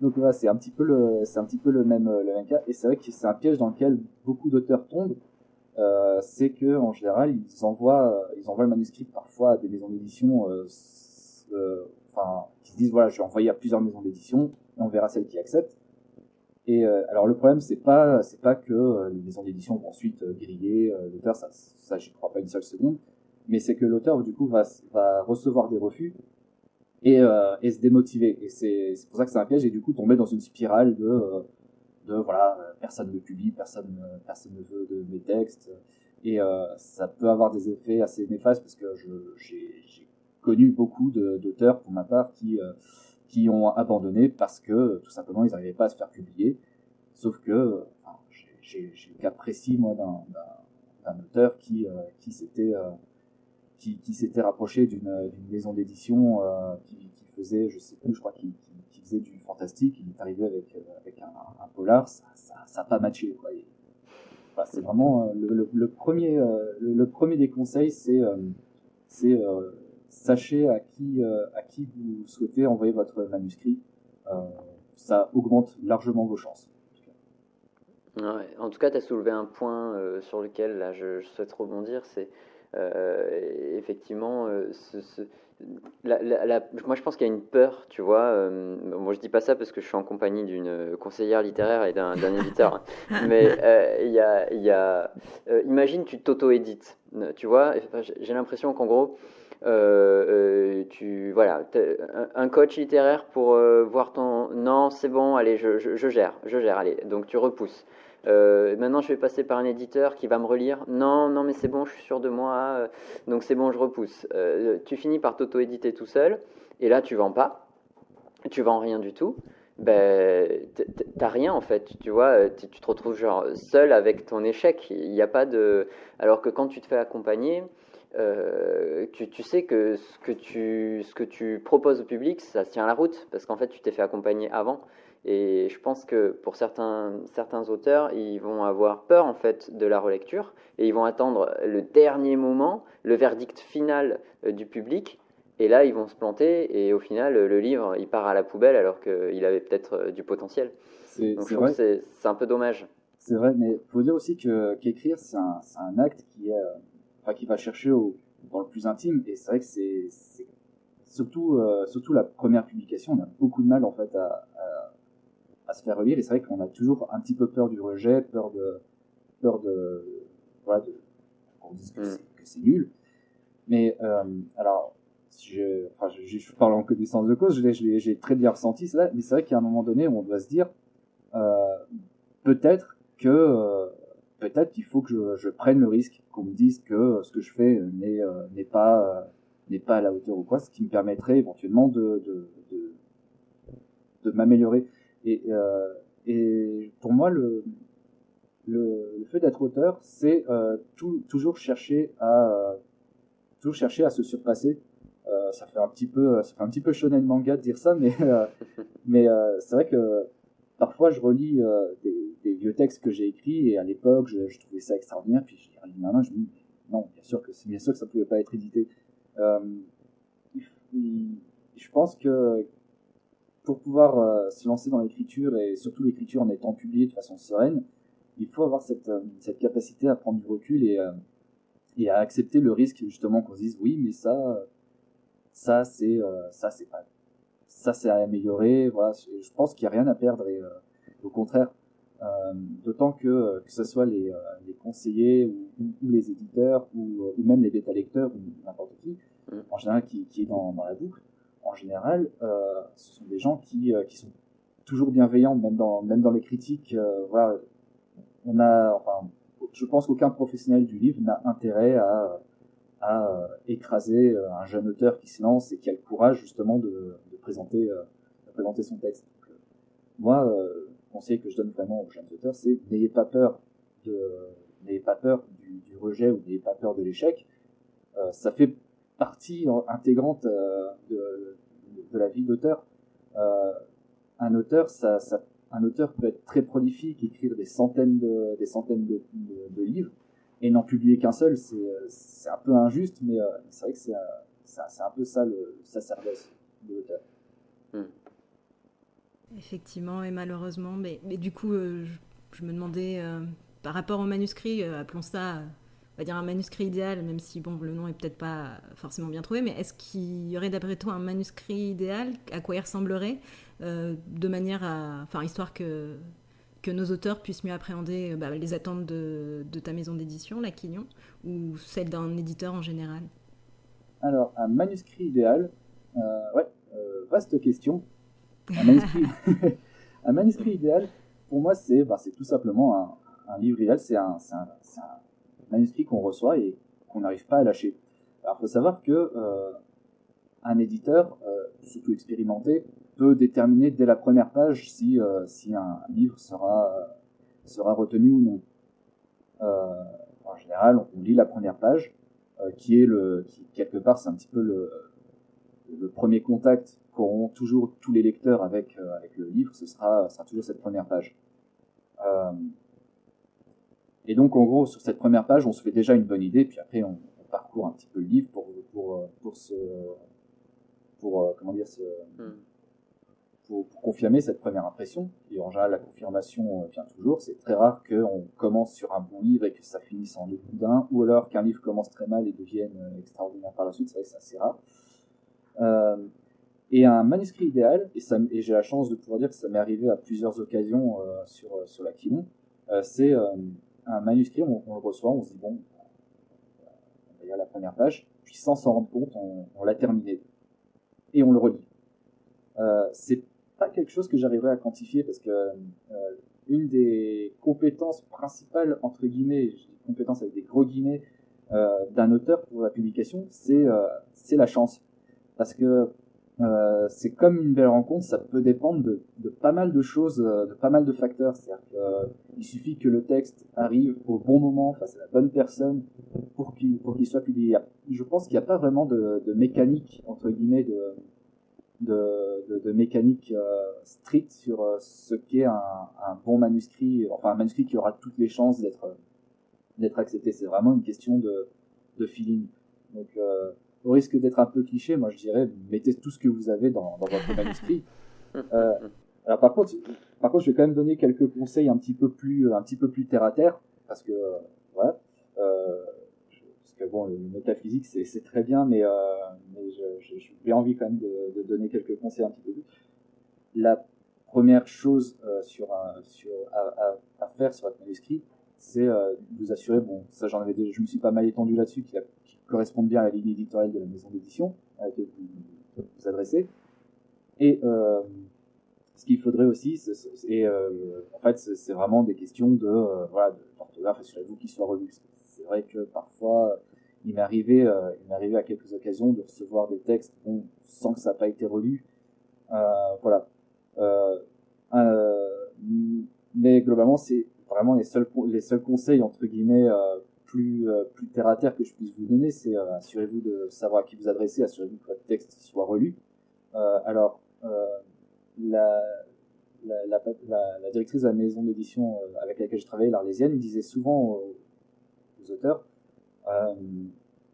voilà, c'est un petit peu le même cas, et c'est vrai que c'est un piège dans lequel beaucoup d'auteurs tombent. C'est que en général ils envoient le manuscrit parfois à des maisons d'édition qui se disent voilà, je vais envoyer à plusieurs maisons d'édition et on verra celle qui accepte. Et alors le problème c'est pas que les maisons d'édition vont ensuite griller l'auteur, ça j'y crois pas une seule seconde, mais c'est que l'auteur du coup va recevoir des refus et se démotiver, et c'est pour ça que c'est un piège, et du coup tomber dans une spirale de voilà, personne ne publie, personne ne veut de mes textes, et ça peut avoir des effets assez néfastes, parce que j'ai connu beaucoup d'auteurs pour ma part qui ont abandonné parce que tout simplement ils n'arrivaient pas à se faire publier. Sauf que j'ai le cas précis moi d'un auteur qui s'était rapproché d'une maison d'édition qui faisait, je sais plus, je crois qu'il faisait du fantastique. Il est arrivé avec un polar, ça a pas matché, quoi. Voilà, c'est vraiment le premier des conseils, c'est sachez à qui vous souhaitez envoyer votre manuscrit. Ça augmente largement vos chances. Ouais, en tout cas, tu as soulevé un point sur lequel là, je souhaite rebondir, c'est effectivement moi je pense qu'il y a une peur, tu vois. Moi je dis pas ça parce que je suis en compagnie d'une conseillère littéraire et d'un éditeur, mais imagine tu t'auto-édites, tu vois. J'ai l'impression qu'en gros un coach littéraire pour voir non, c'est bon, allez, je gère, allez, donc tu repousses. Maintenant je vais passer par un éditeur qui va me relire, non mais c'est bon, je suis sûr de moi, donc c'est bon, je repousse. Tu finis par t'auto-éditer tout seul, et là tu vends rien du tout. T'as rien en fait, tu vois, tu te retrouves genre seul avec ton échec. Il n'y a pas de... Alors que quand tu te fais accompagner, tu sais que ce que tu proposes au public, ça se tient la route, parce qu'en fait tu t'es fait accompagner avant. Et je pense que pour certains auteurs, ils vont avoir peur en fait de la relecture, et ils vont attendre le dernier moment, le verdict final du public, Et là, ils vont se planter et au final, le livre, il part à la poubelle alors qu'il avait peut-être du potentiel. Donc je trouve que c'est un peu dommage. C'est vrai, mais faut dire aussi qu'écrire, c'est un acte qui va chercher dans le plus intime. Et c'est vrai que c'est surtout la première publication, on a beaucoup de mal en fait à se faire relire. Et c'est vrai qu'on a toujours un petit peu peur du rejet, peur de voilà, qu'on dise que c'est nul. Mais alors, je parle en connaissance de cause, j'ai très bien ressenti cela. Mais c'est vrai qu'à un moment donné, on doit se dire peut-être qu'il faut que je prenne le risque qu'on me dise que ce que je fais n'est pas à la hauteur ou quoi, ce qui me permettrait éventuellement de m'améliorer. Et pour moi, le fait d'être auteur, c'est toujours chercher à se surpasser. Ça fait un petit peu shonen manga de dire ça, mais c'est vrai que parfois je relis des vieux textes que j'ai écrits et à l'époque je trouvais ça extraordinaire, puis je les relis maintenant, je me dis non, bien sûr que ça pouvait pas être édité. Je pense que pour pouvoir se lancer dans l'écriture, et surtout l'écriture en étant publiée de façon sereine, il faut avoir cette capacité à prendre du recul et à accepter le risque justement qu'on se dise oui, mais ça c'est à améliorer. Voilà, je pense qu'il n'y a rien à perdre et au contraire, d'autant que ce soit les conseillers ou les éditeurs ou même les bêta lecteurs ou n'importe qui en général qui est dans la boucle, en général ce sont des gens qui sont toujours bienveillants, même dans les critiques. Voilà, je pense qu'aucun professionnel du livre n'a intérêt à écraser un jeune auteur qui se lance et qui a le courage justement de présenter son texte. Donc, moi, le conseil que je donne vraiment aux jeunes auteurs, c'est n'ayez pas peur du rejet ou n'ayez pas peur de l'échec. Ça fait partie intégrante de la vie d'auteur. Un auteur peut être très prolifique, écrire des centaines de livres et n'en publier qu'un seul. C'est un peu injuste, mais c'est vrai que c'est un peu ça le sacerdoce de l'auteur. Effectivement, et malheureusement, mais du coup, je me demandais, par rapport au manuscrit, appelons ça, on va dire un manuscrit idéal, même si bon, le nom est peut-être pas forcément bien trouvé, mais est-ce qu'il y aurait d'après toi un manuscrit idéal, à quoi il ressemblerait, de manière histoire que nos auteurs puissent mieux appréhender les attentes de ta maison d'édition, la Quignon, ou celle d'un éditeur en général? Alors, un manuscrit idéal, vaste question. Un manuscrit idéal, pour moi, c'est tout simplement un livre idéal. C'est un manuscrit qu'on reçoit et qu'on n'arrive pas à lâcher. Alors, il faut savoir que un éditeur, surtout expérimenté, peut déterminer dès la première page si un livre sera retenu ou non. En général, on lit la première page, qui quelque part, c'est un petit peu le premier contact qu'auront toujours tous les lecteurs avec le livre. Ce sera toujours cette première page. Et donc, en gros, sur cette première page, on se fait déjà une bonne idée, puis après, on parcourt un petit peu le livre pour confirmer cette première impression. Et en général, la confirmation vient toujours. C'est très rare qu'on commence sur un bon livre et que ça finisse en boudin, ou alors qu'un livre commence très mal et devienne extraordinaire par la suite. C'est vrai que c'est assez rare. Et un manuscrit idéal, et j'ai la chance de pouvoir dire que ça m'est arrivé à plusieurs occasions sur la Quilon, c'est un manuscrit, on le reçoit, on se dit bon, on va lire la première page, puis sans s'en rendre compte, on l'a terminé. Et on le relit. C'est pas quelque chose que j'arriverai à quantifier parce que une des compétences principales, entre guillemets, je dis compétences avec des gros guillemets, d'un auteur pour la publication, c'est la chance. Parce que c'est comme une belle rencontre, ça peut dépendre de pas mal de choses, de pas mal de facteurs. C'est-à-dire qu'il suffit que le texte arrive au bon moment, face à la bonne personne, pour qu'il soit publié. Je pense qu'il n'y a pas vraiment de mécanique, entre guillemets, de mécanique stricte sur ce qu'est un bon manuscrit, enfin un manuscrit qui aura toutes les chances d'être accepté. C'est vraiment une question de feeling. Donc au risque d'être un peu cliché, moi je dirais, mettez tout ce que vous avez dans votre manuscrit. Alors par contre, je vais quand même donner quelques conseils un petit peu plus terre à terre, parce que voilà, parce que bon, le métaphysique c'est très bien, mais j'ai envie quand même de donner quelques conseils un petit peu plus. La première chose à faire sur votre manuscrit, c'est vous assurer, bon, ça je me suis pas mal étendu là-dessus, qu'il corresponde bien à la ligne éditoriale de la maison d'édition à laquelle vous adressez. Et ce qu'il faudrait aussi, en fait, c'est vraiment des questions d'orthographe, assurez-vous qu'il soit relu. C'est vrai que parfois, il m'est arrivé à quelques occasions de recevoir des textes sans que ça n'a pas été relu. Voilà. Mais globalement, c'est vraiment les seuls conseils entre guillemets plus terre à terre que je puisse vous donner, c'est assurez-vous de savoir à qui vous adressez, assurez-vous que votre texte soit relu. Alors la directrice de la maison d'édition avec laquelle je travaillais, l'Arlésienne, disait souvent aux auteurs,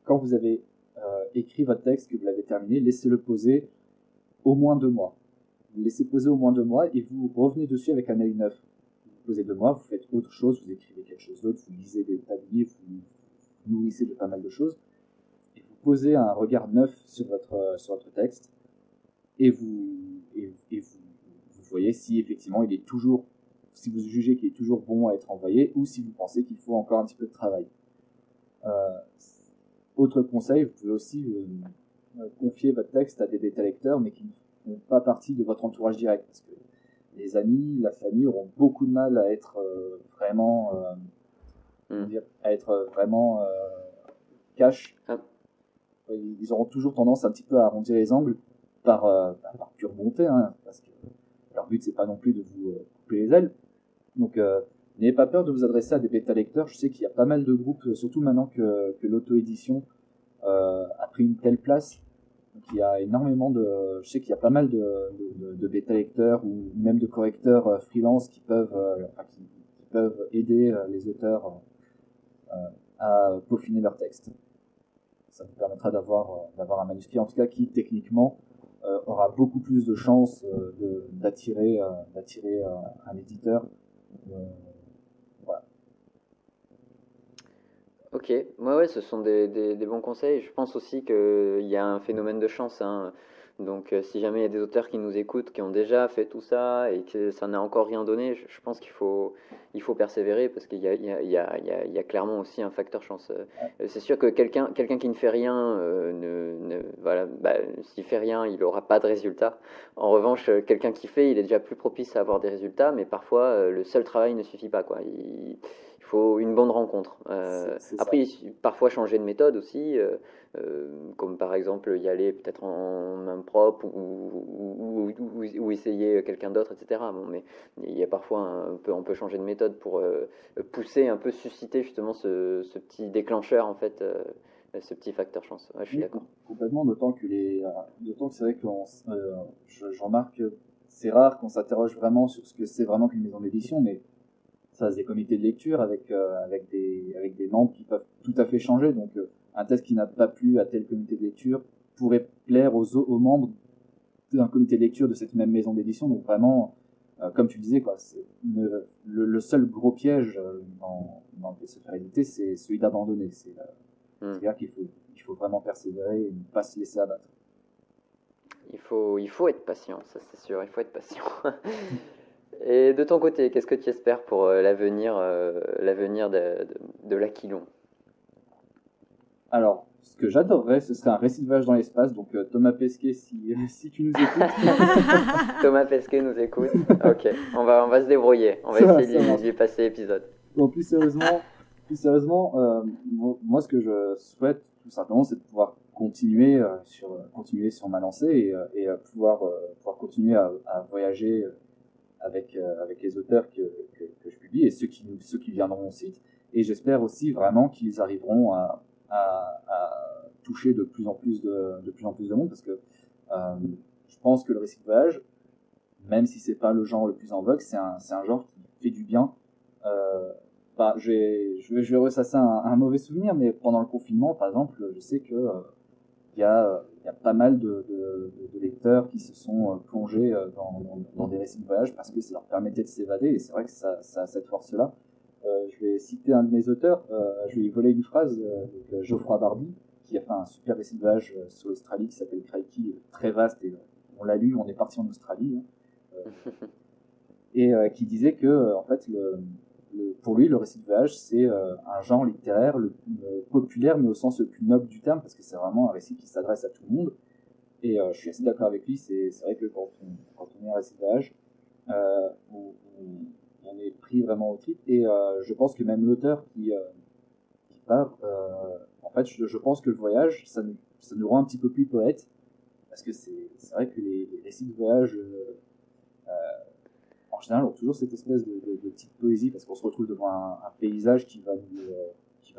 quand vous avez écrit votre texte, que vous l'avez terminé, laissez-le poser au moins 2 mois. Vous laissez poser au moins 2 mois et vous revenez dessus avec un œil neuf. Vous posez 2 mois, vous faites autre chose, vous écrivez quelque chose d'autre, vous lisez des tas de livres, vous nourrissez de pas mal de choses, et vous posez un regard neuf sur votre texte, et vous voyez si effectivement si vous jugez qu'il est toujours bon à être envoyé, ou si vous pensez qu'il faut encore un petit peu de travail. Autre conseil, vous pouvez aussi confier votre texte à des bêta-lecteurs, mais qui ne font pas partie de votre entourage direct, parce que les amis, la famille auront beaucoup de mal à être vraiment cash. Ils auront toujours tendance un petit peu à arrondir les angles par pure bonté, hein, parce que leur but c'est pas non plus de vous couper les ailes. Donc n'ayez pas peur de vous adresser à des bêta-lecteurs. Je sais qu'il y a pas mal de groupes, surtout maintenant que l'auto-édition a pris une telle place. Donc il y a énormément je sais qu'il y a pas mal de bêta-lecteurs ou même de correcteurs freelance qui peuvent aider les auteurs à peaufiner leur texte. Ça vous permettra d'avoir un manuscrit, en tout cas, qui techniquement aura beaucoup plus de chances d'attirer un éditeur. Voilà. Ok, ouais, ce sont des bons conseils. Je pense aussi qu'il y a un phénomène de chance, hein. Donc si jamais il y a des auteurs qui nous écoutent, qui ont déjà fait tout ça et que ça n'a encore rien donné, je pense qu'il faut persévérer, parce qu'il y a clairement aussi un facteur chance. C'est sûr que quelqu'un qui ne fait rien, s'il fait rien, il n'aura pas de résultat. En revanche, quelqu'un qui fait, il est déjà plus propice à avoir des résultats, mais parfois le seul travail ne suffit pas, quoi. Il faut une bonne rencontre. Après, parfois changer de méthode aussi, comme par exemple y aller peut-être en main propre ou essayer quelqu'un d'autre, etc. Bon, mais il y a parfois on peut changer de méthode pour pousser un peu, susciter justement ce petit déclencheur, en fait, ce petit facteur chance. Ouais, je suis d'accord. Complètement, d'autant que c'est vrai que je remarque que c'est rare qu'on s'interroge vraiment sur ce que c'est vraiment qu'une maison d'édition, mais ça, c'est des comités de lecture avec des membres qui peuvent tout à fait changer. Donc, un texte qui n'a pas plu à tel comité de lecture pourrait plaire aux membres d'un comité de lecture de cette même maison d'édition. Donc, vraiment, comme tu disais, quoi, c'est le seul gros piège dans se faire éditer, c'est celui d'abandonner. C'est-à-dire qu'il faut vraiment persévérer et ne pas se laisser abattre. Il faut être patient, ça c'est sûr. Il faut être patient. Et de ton côté, qu'est-ce que tu espères pour l'avenir de l'Aquilon? Alors, ce que j'adorerais, ce serait un récivage dans l'espace. Donc, Thomas Pesquet, si tu nous écoutes. Thomas Pesquet nous écoute. Ok, on va se débrouiller. On va essayer de lui passer l'épisode. Bon, plus sérieusement, moi, ce que je souhaite, tout simplement, c'est de pouvoir continuer sur ma lancée et pouvoir continuer à voyager avec les auteurs que je publie et ceux qui viendront au site. Et j'espère aussi vraiment qu'ils arriveront à toucher de plus en plus de monde, parce que je pense que le récit de voyage, même si c'est pas le genre le plus en vogue, c'est un genre qui fait du bien. Je vais ressasser un mauvais souvenir, mais pendant le confinement, par exemple, je sais que il y a pas mal de lecteurs qui se sont plongés dans des récits de voyage parce que ça leur permettait de s'évader, et c'est vrai que ça a cette force-là. Je vais citer un de mes auteurs, je vais lui voler une phrase, donc, Geoffroy Barbie, qui a fait un super récit de voyage sur l'Australie qui s'appelle Crikey, très vaste, et on l'a lu, on est parti en Australie, et qui disait que en fait pour lui le récit de voyage c'est un genre littéraire populaire, mais au sens le plus noble du terme, parce que c'est vraiment un récit qui s'adresse à tout le monde. Et je suis assez d'accord avec lui. C'est vrai que quand on est un récit de voyage, on est pris vraiment au trip, et je pense que même l'auteur qui part, en fait je pense que le voyage ça nous rend un petit peu plus poète, parce que c'est vrai que les récits de voyage en général ont toujours cette espèce de petite poésie, parce qu'on se retrouve devant un paysage qui va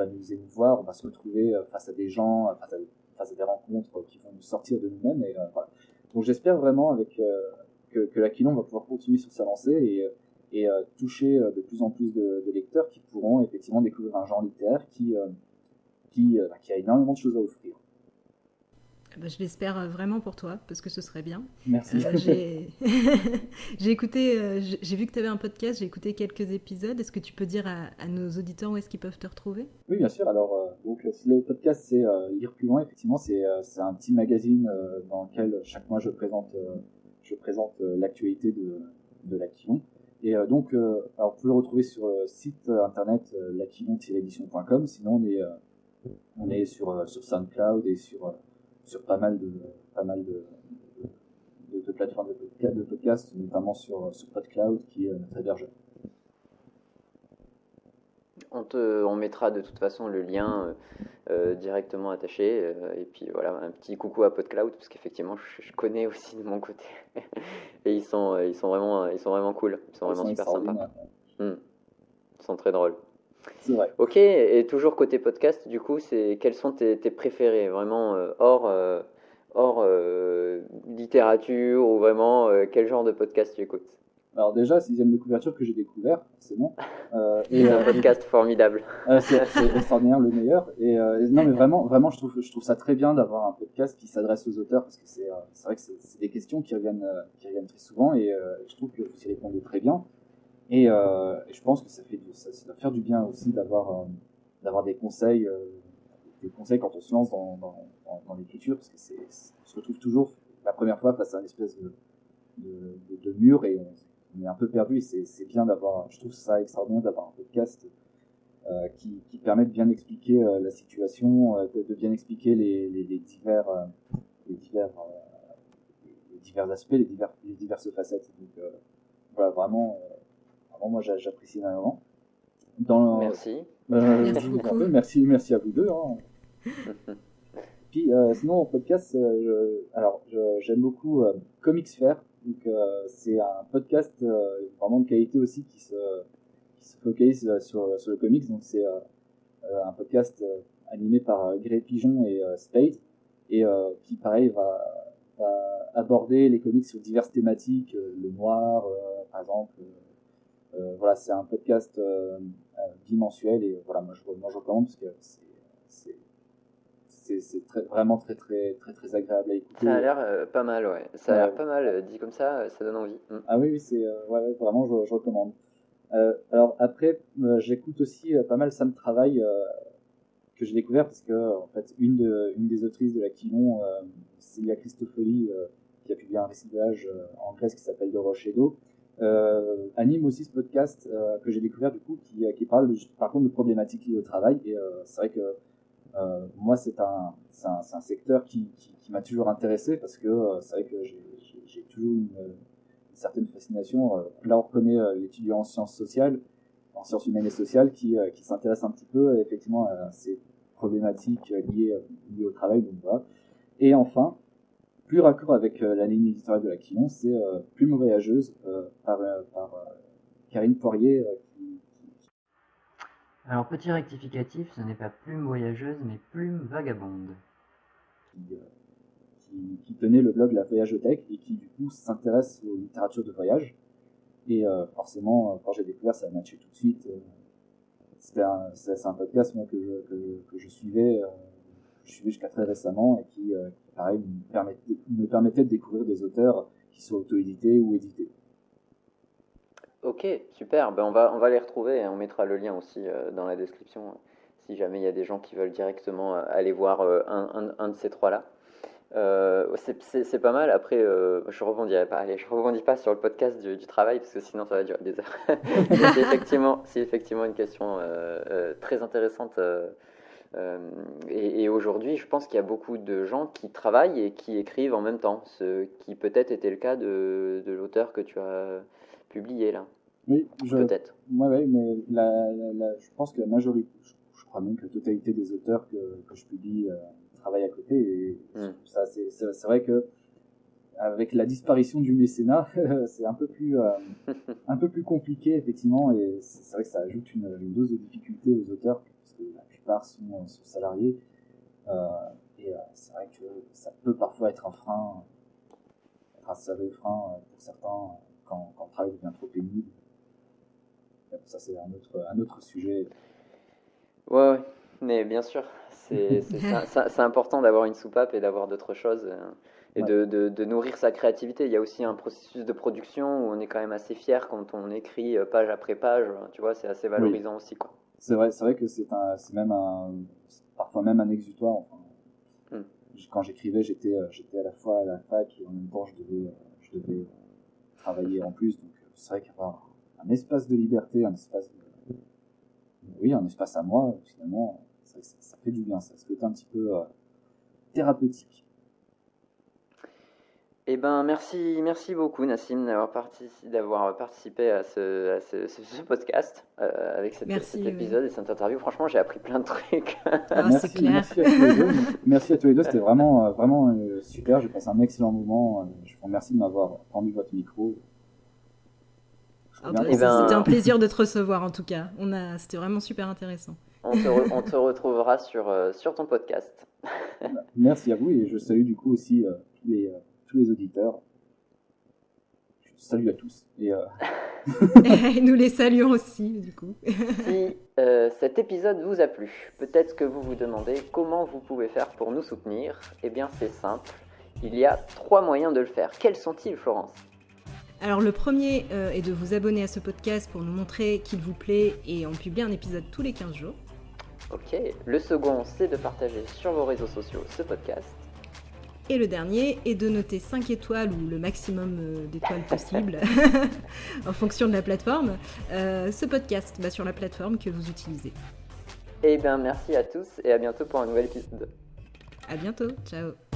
nous émouvoir, on va se retrouver face à des gens, face à des rencontres qui vont nous sortir de nous-mêmes, et voilà. Donc j'espère vraiment que l'Aquilon va pouvoir continuer sur sa lancée, et toucher de plus en plus de lecteurs qui pourront effectivement découvrir un genre littéraire qui a énormément de choses à offrir. Je l'espère vraiment pour toi, parce que ce serait bien. Merci. J'ai écouté, j'ai vu que tu avais un podcast, j'ai écouté quelques épisodes. Est-ce que tu peux dire à nos auditeurs où est-ce qu'ils peuvent te retrouver ? Oui, bien sûr. Alors, donc, le podcast, c'est Lire plus loin. Effectivement, c'est un petit magazine dans lequel chaque mois je présente l'actualité de l'Aquilon. Et donc, alors, vous pouvez le retrouver sur le site internet l'aquilon-édition.com. Sinon, on est sur SoundCloud et sur pas mal de plateformes de podcast, notamment sur PodCloud, qui est notre hébergeur. On mettra de toute façon le lien directement attaché, et puis voilà, un petit coucou à PodCloud, parce qu'effectivement je connais aussi de mon côté et ils sont vraiment cool, ils sont vraiment super sympas. Ils sont très drôles. C'est vrai. Ok, et toujours côté podcast, du coup, quels sont tes préférés, vraiment hors littérature, ou vraiment quel genre de podcast tu écoutes? Alors déjà, 6ème de couverture que j'ai découvert, c'est bon. C'est un podcast formidable. C'est extraordinaire, le meilleur. Et non, mais vraiment, je trouve ça très bien d'avoir un podcast qui s'adresse aux auteurs, parce que c'est vrai que c'est des questions qui reviennent très souvent, et je trouve que vous y répondez très bien. Et je pense que ça doit faire du bien aussi d'avoir des conseils quand on se lance dans l'écriture, parce que on se retrouve toujours la première fois face à une espèce de mur, et on est un peu perdu, et c'est bien je trouve ça extraordinaire d'avoir un podcast qui permet de bien expliquer la situation, de bien expliquer les divers aspects, les diverses facettes. Donc voilà, vraiment moi j'apprécie énormément. Merci. Merci beaucoup. Merci à vous deux. Puis sinon en podcast, j'aime beaucoup Comics Fair. Donc c'est un podcast vraiment de qualité aussi, qui se focalise sur le comics. Donc c'est un podcast animé par Grey Pigeon et Spade, et qui pareil va aborder les comics sur diverses thématiques, le noir par exemple. Voilà, c'est un podcast bimensuel, et voilà, moi je recommande, parce que c'est vraiment très agréable à écouter. Ça a l'air pas mal, ouais. Ça a l'air pas mal, dit comme ça donne envie. Ah oui, c'est ouais, vraiment je recommande. Alors après, j'écoute aussi pas mal Sam Travail, que j'ai découvert parce que en fait une des autrices de l'Aquilon, Célia Cristofoli, qui a publié un récit de voyage en Grèce qui s'appelle De Roche et d'eau, anime aussi ce podcast que j'ai découvert, du coup, qui parle par contre de problématiques liées au travail. Et c'est vrai que moi c'est un secteur qui m'a toujours intéressé, parce que c'est vrai que j'ai toujours une certaine fascination. Là on reconnaît l'étudiant en sciences sociales, en sciences humaines et sociales, qui s'intéresse un petit peu effectivement à ces problématiques liées au travail. Donc voilà. Et enfin, plus raccord avec la ligne éditoriale de l'Aquilon, c'est Plume voyageuse, par Karine Poirier. Alors, petit rectificatif, ce n'est pas Plume voyageuse, mais Plume vagabonde. Qui tenait le blog La Voyageothèque, et qui du coup s'intéresse aux littératures de voyage. Et forcément, quand j'ai découvert, ça a matché tout de suite. C'est un podcast moi, que je suivais suivais jusqu'à très récemment et qui pareil, me permettait de découvrir des auteurs qui soient auto-édités ou édités. Ok, super. Ben, on va les retrouver et on mettra le lien aussi dans la description si jamais il y a des gens qui veulent directement aller voir un de ces trois-là. C'est pas mal. Après, je rebondis pas sur le podcast du travail parce que sinon ça va durer des heures. C'est effectivement une question très intéressante. Et aujourd'hui, je pense qu'il y a beaucoup de gens qui travaillent et qui écrivent en même temps, ce qui peut-être était le cas de l'auteur que tu as publié là. Oui, peut-être. Ouais, mais je pense que la majorité, je crois même que la totalité des auteurs que je publie travaillent à côté. Et ça, c'est vrai que avec la disparition du mécénat, c'est un peu plus compliqué effectivement, et c'est vrai que ça ajoute une dose de difficulté aux auteurs parce que la plupart sont salariés. C'est vrai que ça peut parfois être un frein, un sérieux frein pour certains quand le travail devient trop pénible. Ça, c'est un autre sujet. Ouais, mais bien sûr, c'est important d'avoir une soupape et d'avoir d'autres choses et de nourrir sa créativité. Il y a aussi un processus de production où on est quand même assez fier quand on écrit page après page. Tu vois, c'est assez valorisant aussi, quoi. C'est vrai que c'est parfois même un exutoire. Enfin, quand j'écrivais, j'étais à la fois à la fac et en même temps je devais travailler en plus. Donc c'est vrai qu'avoir un espace de liberté, un espace à moi, finalement, ça fait du bien. Ça se fait un petit peu thérapeutique. Eh ben, merci beaucoup Nassim d'avoir participé à ce podcast avec cet épisode et cette interview. Franchement, j'ai appris plein de trucs. Merci à tous les deux. C'était vraiment super. J'ai passé un excellent moment. Je vous remercie de m'avoir rendu votre micro. C'était un plaisir de te recevoir en tout cas. C'était vraiment super intéressant. On te retrouvera sur ton podcast. Merci à vous et je salue du coup aussi tous les auditeurs. Je salue à tous. Et nous les saluons aussi du coup. Si cet épisode vous a plu, peut-être que vous vous demandez comment vous pouvez faire pour nous soutenir. Eh bien c'est simple, il y a 3 moyens de le faire. Quels sont-ils, Florence ? Alors le premier est de vous abonner à ce podcast pour nous montrer qu'il vous plaît et on publie un épisode tous les 15 jours. Ok. Le second, c'est de partager sur vos réseaux sociaux ce podcast. Et le dernier est de noter 5 étoiles ou le maximum d'étoiles possible en fonction de la plateforme, ce podcast sur la plateforme que vous utilisez. Eh bien merci à tous et à bientôt pour un nouvel épisode. À bientôt, ciao.